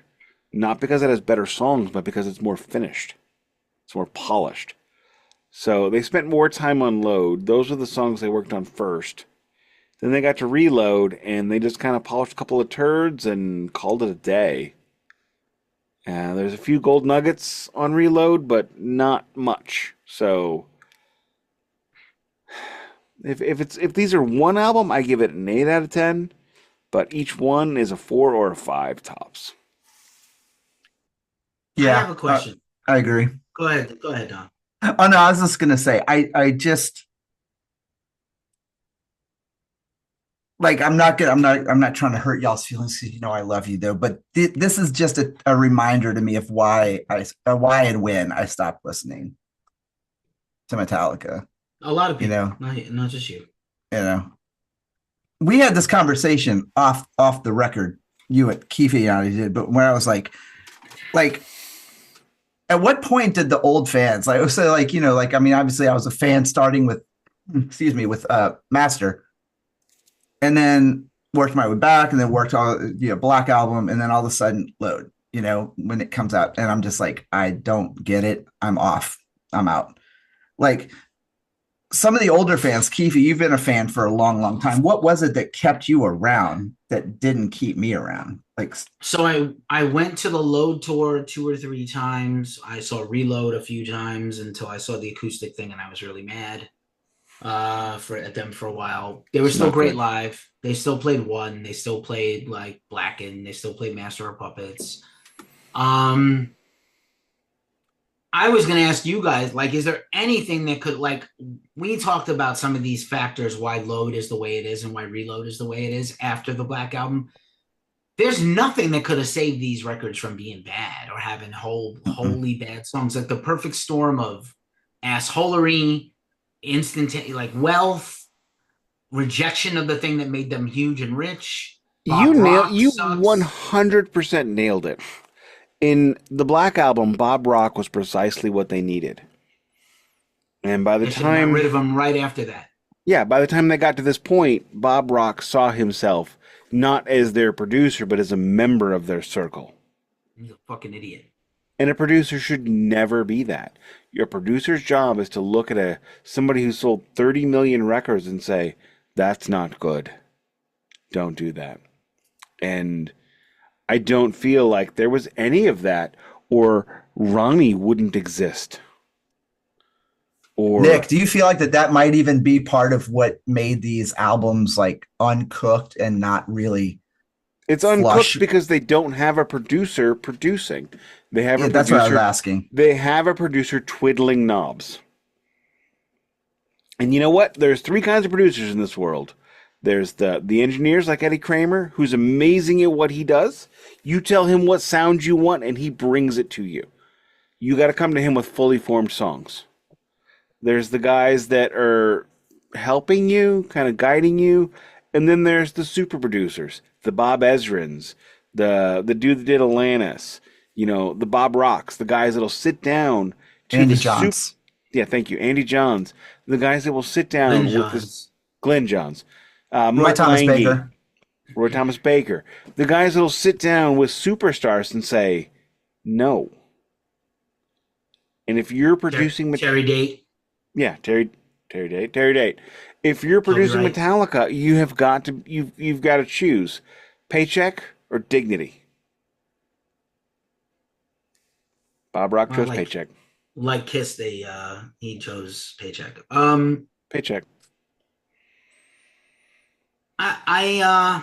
not because it has better songs, but because it's more finished. It's more polished. So they spent more time on Load. Those are the songs they worked on first. Then they got to Reload, and they just kind of polished a couple of turds and called it a day. There's a few gold nuggets on Reload, but not much. So if these are one album, I give it an 8 out of 10. But each one is a 4 or a 5 tops. Yeah, I have a question. I agree. Go ahead, Don. Oh no, I was just gonna say, I just like I'm not trying to hurt y'all's feelings because I love you though, but this is just a reminder to me of why and when I stopped listening to Metallica. A lot of people, You know. not just you. We had this conversation off the record, you and Keefy and I did, but where I was like at what point did the old fans I mean, obviously I was a fan starting with Master, and then worked my way back, and then worked on Black Album, and then all of a sudden Load, when it comes out, and I'm just like, I don't get it. I'm off. I'm out. Like some of the older fans, Keefy, you've been a fan for a long, long time. What was it that kept you around that didn't keep me around? So I went to the Load tour 2 or 3 times. I saw Reload a few times until I saw the acoustic thing, and I was really mad. for them for a while. They were It's still not great good. live. They still played One. They still played like Blackened. They still played Master of Puppets. Um, I was going to ask you guys, like, is there anything that could, like, we talked about some of these factors why Load is the way it is and why Reload is the way it is after the Black Album. There's nothing that could have saved these records from being bad or having Mm-mm. wholly bad songs. Like the perfect storm of assholery, like wealth, rejection of the thing that made them huge and rich. Bob Rock You sucks. 100% nailed it. In the Black Album, Bob Rock was precisely what they needed. And by the They should have got time, rid of him right after that. yeah, by the time they got to this point, Bob Rock saw himself not as their producer, but as a member of their circle. He's a fucking idiot. And a producer should never be that. Your producer's job is to look at somebody who sold 30 million records and say, that's not good. Don't do that. And I don't feel like there was any of that, or Ronnie wouldn't exist. Nick, Or do you feel like that might even be part of what made these albums like uncooked and not really it's flush? uncooked because they don't have a producer producing. They have Yeah, a that's what I was producer. asking. They have a producer twiddling knobs. And you know what? There's three kinds of producers in this world. There's the engineers like Eddie Kramer, who's amazing at what he does. You tell him what sound you want, and he brings it to you. You got to come to him with fully formed songs. There's the guys that are helping you, kind of guiding you, and then there's the super producers, the Bob Ezrins, the dude that did Atlantis, the Bob Rocks, the guys that'll sit down to Andy the soup. Johns. Yeah, thank you, Andy Johns, the guys that will sit Lynn down with this Johns. Glenn Johns, Roy Mutt Thomas Lange, Baker. Roy Thomas Baker, the guys that'll sit down with superstars and say no. And if you're producing Cherry Date. yeah, Terry Date. If you're Toby producing Wright. Metallica, you've got to choose paycheck or dignity. Bob Rock Well, chose paycheck. like Kiss, he chose Paycheck. Paycheck. I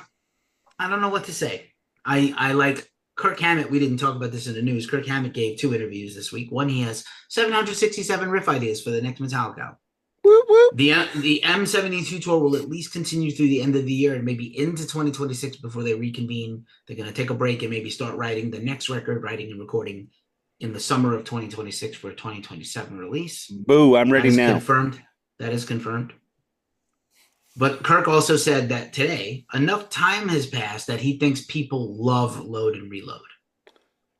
don't know what to say. I like Kirk Hammett. We didn't talk about this in the news. Kirk Hammett gave 2 interviews this week. One, he has 767 riff ideas for the next Metallica album. Whoop, whoop. The M72 tour will at least continue through the end of the year and maybe into 2026 before they reconvene. They're going to take a break and maybe start writing the next record, writing and recording in the summer of 2026 for a 2027 release. Boo, I'm ready now. Confirmed. That is confirmed. But Kirk also said that today, enough time has passed that he thinks people love Load and Reload.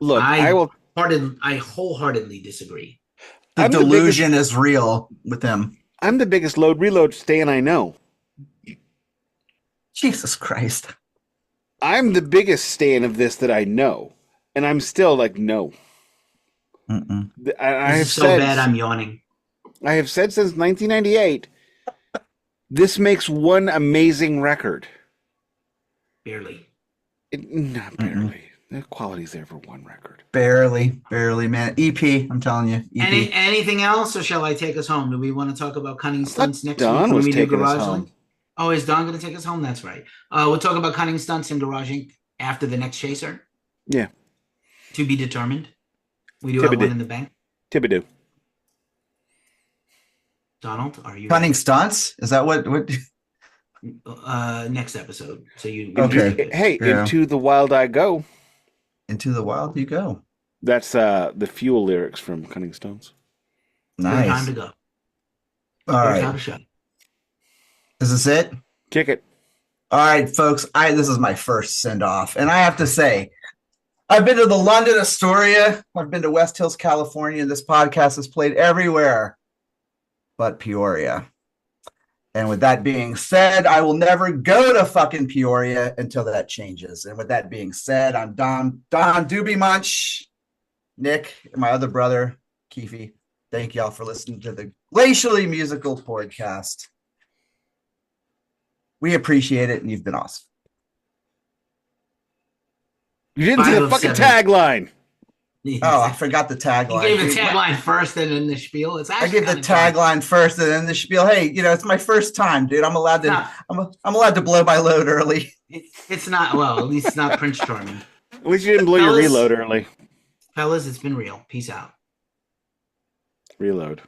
Look, I wholeheartedly disagree. The delusion is real with him. I'm the biggest Load Reload stan I know. Jesus Christ. I'm the biggest stan of this that I know. And I'm still like, no. Mm-mm. I have so bad I'm yawning. I have said since 1998, this makes one amazing record. Barely. Not barely. The quality's there for one record. Barely, man. EP, I'm telling you. EP. Anything else, or shall I take us home? Do we want to talk about Cunning Stunts next week Don when was we do taking us Garage home. Link? Oh, is Don going to take us home? That's right. We'll talk about Cunning Stunts and Garage Inc. after the next Chaser. Yeah. To be determined. We do have one in the bank. Thibodeau. Donald, are you Cunning Stunts? Is that what? next episode? So you Okay. Hey, Yeah. Into the Wild I Go. Into the wild you go. That's the Fuel lyrics from Cunning Stones. Nice. Time to go. All right. Is this it? Kick it. All right, folks. This is my first send off, and I have to say, I've been to the London Astoria. I've been to West Hills, California. This podcast has played everywhere but Peoria. And with that being said, I will never go to fucking Peoria until that changes. And with that being said, I'm Don Doobiemuch, Nick, and my other brother, Keefy. Thank y'all for listening to the Glacially Musical Podcast. We appreciate it, and you've been awesome. You didn't see the fucking 5 of 7. tagline. Oh, I forgot the You tagline. gave the tagline first and then the spiel. It's I actually gave the kind of fun. tagline first and then the spiel. Hey, it's my first time, dude. I'm allowed It's to. not. I'm allowed to blow my load early. It's not. Well, at least it's not Prince Charming. At least you didn't blow your Fellas, reload early. fellas, it's been real. Peace out. Reload.